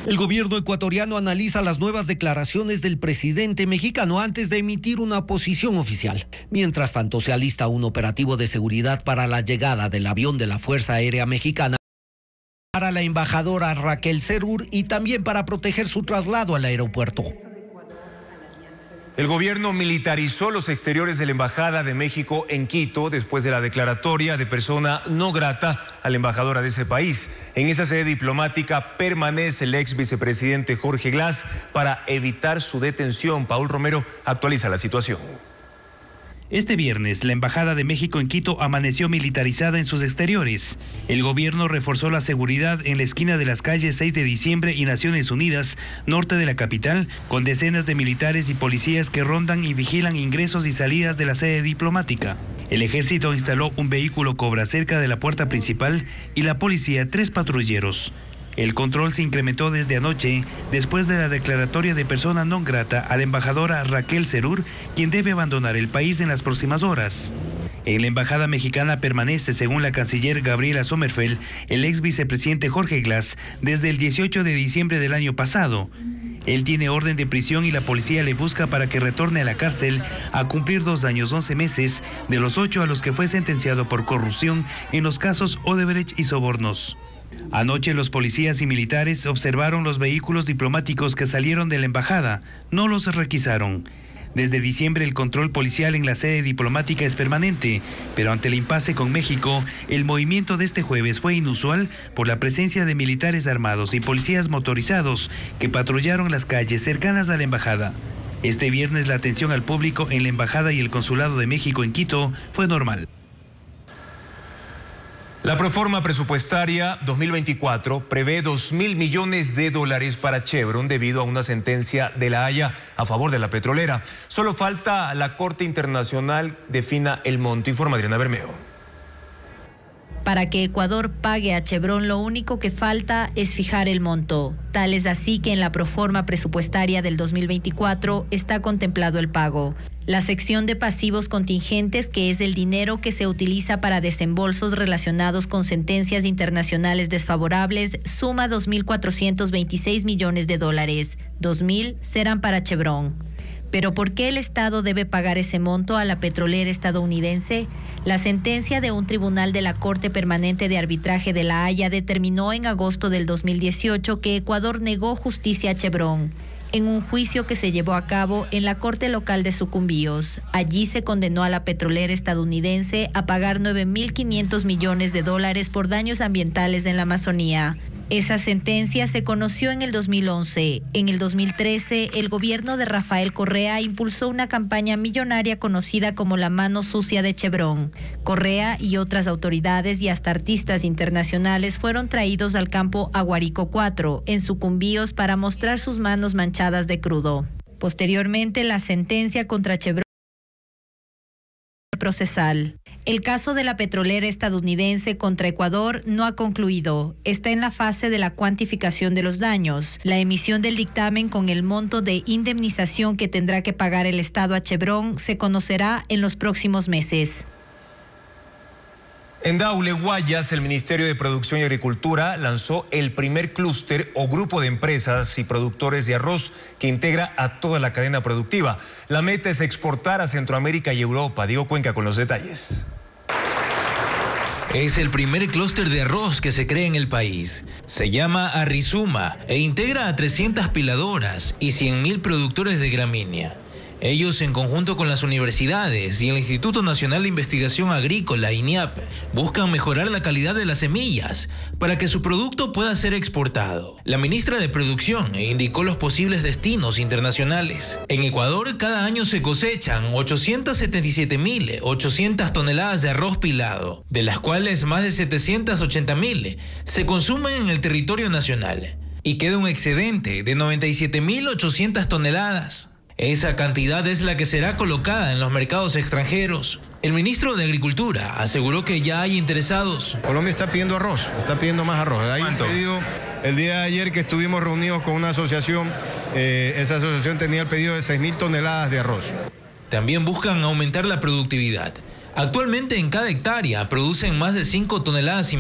El gobierno ecuatoriano analiza las nuevas declaraciones del presidente mexicano antes de emitir una posición oficial. Mientras tanto, se alista un operativo de seguridad para la llegada del avión de la Fuerza Aérea Mexicana para la embajadora Raquel Serur y también para proteger su traslado al aeropuerto. El gobierno militarizó los exteriores de la Embajada de México en Quito después de la declaratoria de persona no grata a la embajadora de ese país. En esa sede diplomática permanece el ex vicepresidente Jorge Glass para evitar su detención. Paul Romero actualiza la situación. Este viernes, la Embajada de México en Quito amaneció militarizada en sus exteriores. El gobierno reforzó la seguridad en la esquina de las calles 6 de diciembre y Naciones Unidas, norte de la capital, con decenas de militares y policías que rondan y vigilan ingresos y salidas de la sede diplomática. El ejército instaló un vehículo Cobra cerca de la puerta principal y la policía 3 patrulleros. El control se incrementó desde anoche, después de la declaratoria de persona non grata a la embajadora Raquel Serur, quien debe abandonar el país en las próximas horas. En la embajada mexicana permanece, según la canciller Gabriela Sommerfeld, el ex vicepresidente Jorge Glass desde el 18 de diciembre del año pasado. Él tiene orden de prisión y la policía le busca para que retorne a la cárcel a cumplir 2 años 11 meses de los 8 a los que fue sentenciado por corrupción en los casos Odebrecht y sobornos. Anoche los policías y militares observaron los vehículos diplomáticos que salieron de la embajada, no los requisaron. Desde diciembre el control policial en la sede diplomática es permanente, pero ante el impasse con México, el movimiento de este jueves fue inusual por la presencia de militares armados y policías motorizados que patrullaron las calles cercanas a la embajada. Este viernes la atención al público en la embajada y el consulado de México en Quito fue normal. La proforma presupuestaria 2024 prevé $2.000 millones para Chevron debido a una sentencia de La Haya a favor de la petrolera. Solo falta la Corte Internacional defina el monto, informa Adriana Bermeo. Para que Ecuador pague a Chevron, lo único que falta es fijar el monto. Tal es así que en la proforma presupuestaria del 2024 está contemplado el pago. La sección de pasivos contingentes, que es el dinero que se utiliza para desembolsos relacionados con sentencias internacionales desfavorables, suma $2.426 millones. $2.000 serán para Chevron. ¿Pero por qué el Estado debe pagar ese monto a la petrolera estadounidense? La sentencia de un tribunal de la Corte Permanente de Arbitraje de La Haya determinó en agosto del 2018 que Ecuador negó justicia a Chevron en un juicio que se llevó a cabo en la Corte Local de Sucumbíos. Allí se condenó a la petrolera estadounidense a pagar $9.500 millones por daños ambientales en la Amazonía. Esa sentencia se conoció en el 2011. En el 2013, el gobierno de Rafael Correa impulsó una campaña millonaria conocida como la mano sucia de Chevron. Correa y otras autoridades y hasta artistas internacionales fueron traídos al campo Aguarico 4, en Sucumbíos, para mostrar sus manos manchadas de crudo. Posteriormente, la sentencia contra Chevron procesal. El caso de la petrolera estadounidense contra Ecuador no ha concluido. Está en la fase de la cuantificación de los daños. La emisión del dictamen con el monto de indemnización que tendrá que pagar el Estado a Chevron se conocerá en los próximos meses. En Daule, Guayas, el Ministerio de Producción y Agricultura lanzó el primer clúster o grupo de empresas y productores de arroz que integra a toda la cadena productiva. La meta es exportar a Centroamérica y Europa. Diego Cuenca con los detalles. Es el primer clúster de arroz que se crea en el país. Se llama Arrizuma e integra a 300 piladoras y 100.000 productores de gramínea. Ellos, en conjunto con las universidades y el Instituto Nacional de Investigación Agrícola, INIAP, buscan mejorar la calidad de las semillas para que su producto pueda ser exportado. La ministra de Producción indicó los posibles destinos internacionales. En Ecuador, cada año se cosechan 877.800 toneladas de arroz pilado, de las cuales más de 780.000 se consumen en el territorio nacional. Y queda un excedente de 97.800 toneladas. Esa cantidad es la que será colocada en los mercados extranjeros. El ministro de Agricultura aseguró que ya hay interesados. Colombia está pidiendo arroz, está pidiendo más arroz. Hay un pedido el día de ayer que estuvimos reunidos con una asociación. Esa asociación tenía el pedido de 6.000 toneladas de arroz. También buscan aumentar la productividad. Actualmente en cada hectárea producen más de 5,5 toneladas.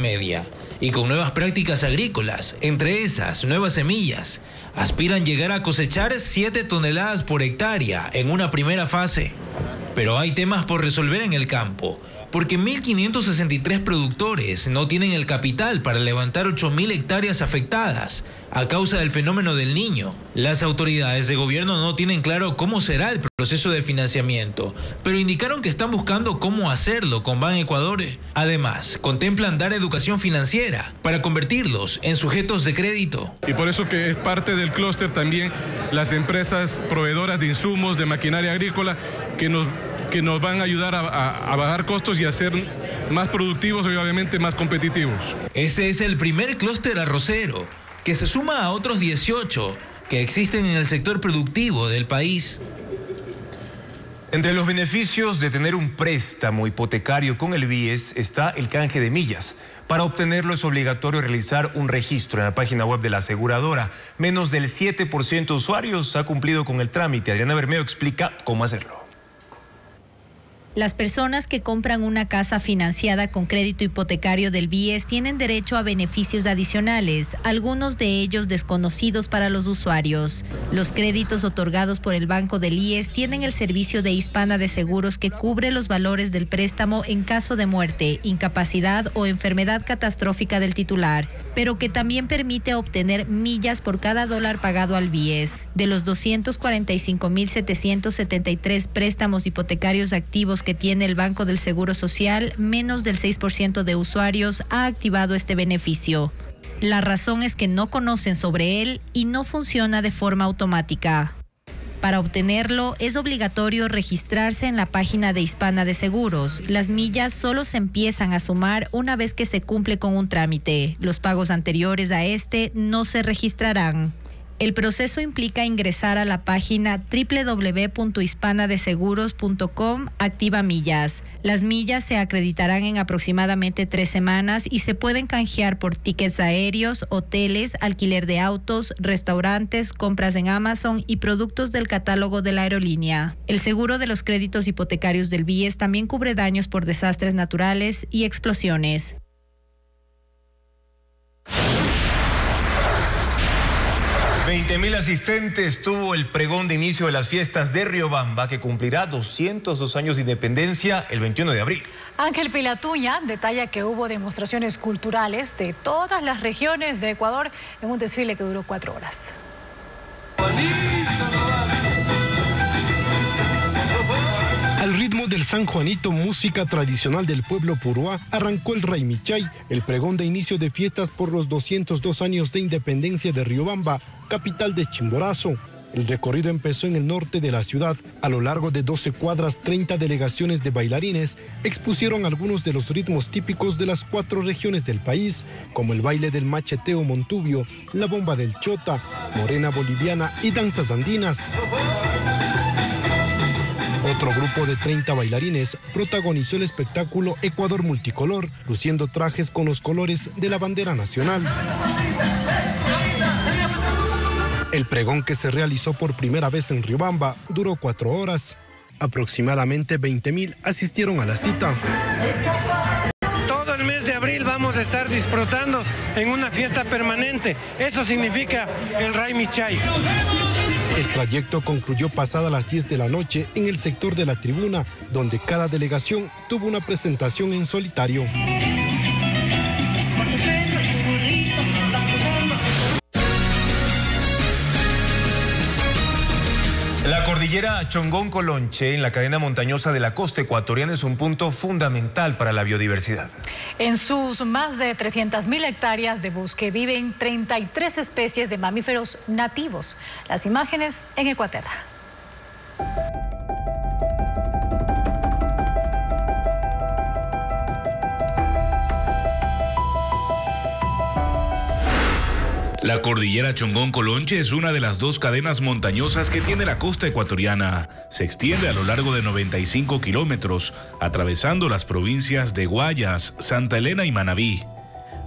Y con nuevas prácticas agrícolas, entre esas nuevas semillas, aspiran llegar a cosechar 7 toneladas por hectárea en una primera fase. Pero hay temas por resolver en el campo, porque 1.563 productores no tienen el capital para levantar 8.000 hectáreas afectadas a causa del fenómeno del Niño. Las autoridades de gobierno no tienen claro cómo será el proceso de financiamiento, pero indicaron que están buscando cómo hacerlo con Ban Ecuador. Además, contemplan dar educación financiera para convertirlos en sujetos de crédito. Y por eso que es parte del clúster también las empresas proveedoras de insumos, de maquinaria agrícola, que nos van a ayudar a bajar costos y a ser más productivos y obviamente más competitivos. Ese es el primer clúster arrocero, que se suma a otros 18 que existen en el sector productivo del país. Entre los beneficios de tener un préstamo hipotecario con el BIES está el canje de millas. Para obtenerlo es obligatorio realizar un registro en la página web de la aseguradora. Menos del 7% de usuarios ha cumplido con el trámite. Adriana Bermeo explica cómo hacerlo. Las personas que compran una casa financiada con crédito hipotecario del BIES tienen derecho a beneficios adicionales, algunos de ellos desconocidos para los usuarios. Los créditos otorgados por el Banco del IES tienen el servicio de Hispana de Seguros que cubre los valores del préstamo en caso de muerte, incapacidad o enfermedad catastrófica del titular, pero que también permite obtener millas por cada dólar pagado al BIES. De los 245.773 préstamos hipotecarios activos que tiene el Banco del Seguro Social, menos del 6% de usuarios ha activado este beneficio. La razón es que no conocen sobre él y no funciona de forma automática. Para obtenerlo, es obligatorio registrarse en la página de Hispana de Seguros. Las millas solo se empiezan a sumar una vez que se cumple con un trámite. Los pagos anteriores a este no se registrarán. El proceso implica ingresar a la página www.hispanadeseguros.com activa millas. Las millas se acreditarán en aproximadamente 3 semanas y se pueden canjear por tickets aéreos, hoteles, alquiler de autos, restaurantes, compras en Amazon y productos del catálogo de la aerolínea. El seguro de los créditos hipotecarios del BIES también cubre daños por desastres naturales y explosiones. $20,000 asistentes tuvo el pregón de inicio de las fiestas de Riobamba, que cumplirá 202 años de independencia el 21 de abril. Ángel Pilatuña detalla que hubo demostraciones culturales de todas las regiones de Ecuador en un desfile que duró 4 horas. Al ritmo del San Juanito, música tradicional del pueblo puruá, arrancó el Ray Michay, el pregón de inicio de fiestas por los 202 años de independencia de Riobamba, capital de Chimborazo. El recorrido empezó en el norte de la ciudad. A lo largo de 12 cuadras, 30 delegaciones de bailarines expusieron algunos de los ritmos típicos de las 4 regiones del país, como el baile del macheteo montubio, la bomba del chota, morena boliviana y danzas andinas. Otro grupo de 30 bailarines protagonizó el espectáculo Ecuador Multicolor, luciendo trajes con los colores de la bandera nacional. El pregón, que se realizó por primera vez en Riobamba, duró 4 horas. Aproximadamente 20,000 asistieron a la cita. Todo el mes de abril vamos a estar disfrutando en una fiesta permanente. Eso significa el Ray Michay. El trayecto concluyó pasada las 10 de la noche en el sector de la tribuna, donde cada delegación tuvo una presentación en solitario. La cordillera Chongón-Colonche, en la cadena montañosa de la costa ecuatoriana, es un punto fundamental para la biodiversidad. En sus más de 300.000 hectáreas de bosque viven 33 especies de mamíferos nativos. Las imágenes en Ecuaterra. La cordillera Chongón-Colonche es una de las 2 cadenas montañosas que tiene la costa ecuatoriana. Se extiende a lo largo de 95 kilómetros, atravesando las provincias de Guayas, Santa Elena y Manabí.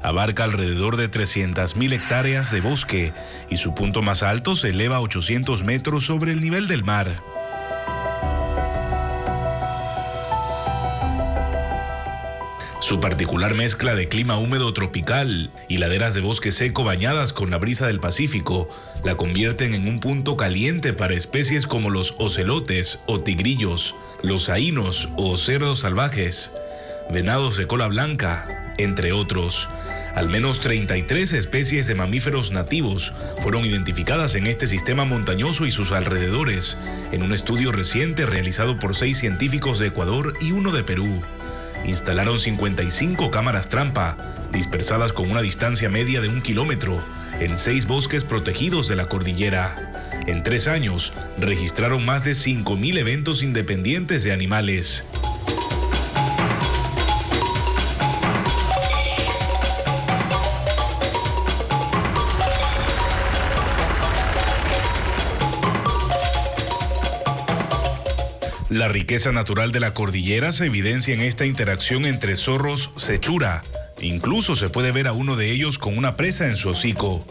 Abarca alrededor de 300.000 hectáreas de bosque y su punto más alto se eleva a 800 metros sobre el nivel del mar. Su particular mezcla de clima húmedo tropical y laderas de bosque seco bañadas con la brisa del Pacífico la convierten en un punto caliente para especies como los ocelotes o tigrillos, los saínos o cerdos salvajes. venados de cola blanca, entre otros. Al menos 33 especies de mamíferos nativos fueron identificadas en este sistema montañoso y sus alrededores, en un estudio reciente realizado por 6 científicos de Ecuador y 1 de Perú. Instalaron 55 cámaras trampa, dispersadas con una distancia media de 1 kilómetro, en 6 bosques protegidos de la cordillera. En 3 años, registraron más de 5.000 eventos independientes de animales. La riqueza natural de la cordillera se evidencia en esta interacción entre zorros sechura. Incluso se puede ver a uno de ellos con una presa en su hocico.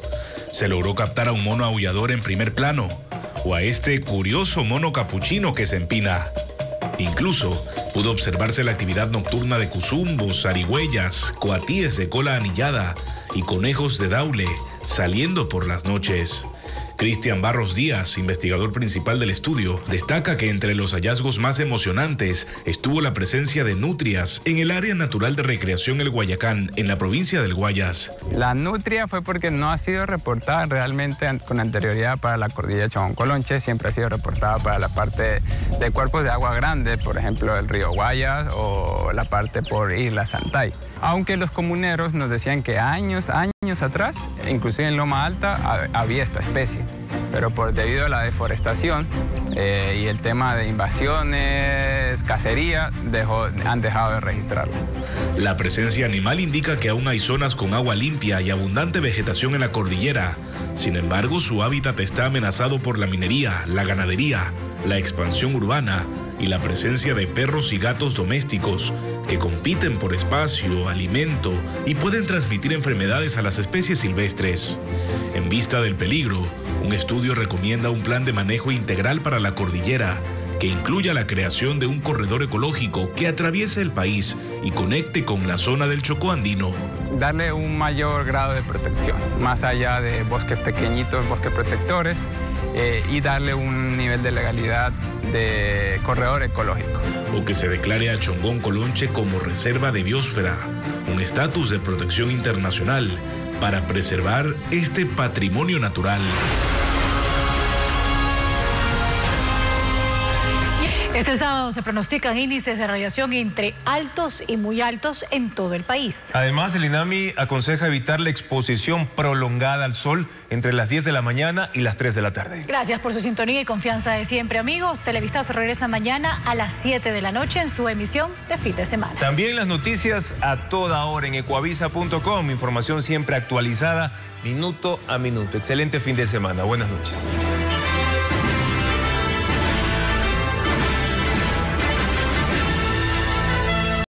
Se logró captar a un mono aullador en primer plano, o a este curioso mono capuchino que se empina. Incluso pudo observarse la actividad nocturna de cuzumbos, zarigüeyas, coatíes de cola anillada y conejos de daule saliendo por las noches. Cristian Barros Díaz, investigador principal del estudio, destaca que entre los hallazgos más emocionantes estuvo la presencia de nutrias en el área natural de recreación El Guayacán, en la provincia del Guayas. La nutria fue porque no ha sido reportada realmente con anterioridad para la cordillera Chongón-Colonche, siempre ha sido reportada para la parte de cuerpos de agua grande, por ejemplo el río Guayas o la parte por Isla Santay. Aunque los comuneros nos decían que años atrás, inclusive en Loma Alta, había esta especie. Pero debido a la deforestación y el tema de invasiones, cacería, han dejado de registrarlo. La presencia animal indica que aún hay zonas con agua limpia y abundante vegetación en la cordillera. Sin embargo, su hábitat está amenazado por la minería, la ganadería, la expansión urbana y la presencia de perros y gatos domésticos que compiten por espacio, alimento y pueden transmitir enfermedades a las especies silvestres. En vista del peligro, un estudio recomienda un plan de manejo integral para la cordillera que incluya la creación de un corredor ecológico que atraviese el país y conecte con la zona del Chocó andino. Darle un mayor grado de protección, más allá de bosques pequeñitos, bosques protectores, y darle un nivel de legalidad de corredor ecológico. O que se declare a Chongón-Colonche como reserva de biosfera, un estatus de protección internacional para preservar este patrimonio natural. Este sábado se pronostican índices de radiación entre altos y muy altos en todo el país. Además, el INAMI aconseja evitar la exposición prolongada al sol entre las 10 de la mañana y las 3 de la tarde. Gracias por su sintonía y confianza de siempre, amigos. Televistazo regresa mañana a las 7 de la noche en su emisión de fin de semana. También las noticias a toda hora en ecuavisa.com. Información siempre actualizada, minuto a minuto. Excelente fin de semana. Buenas noches.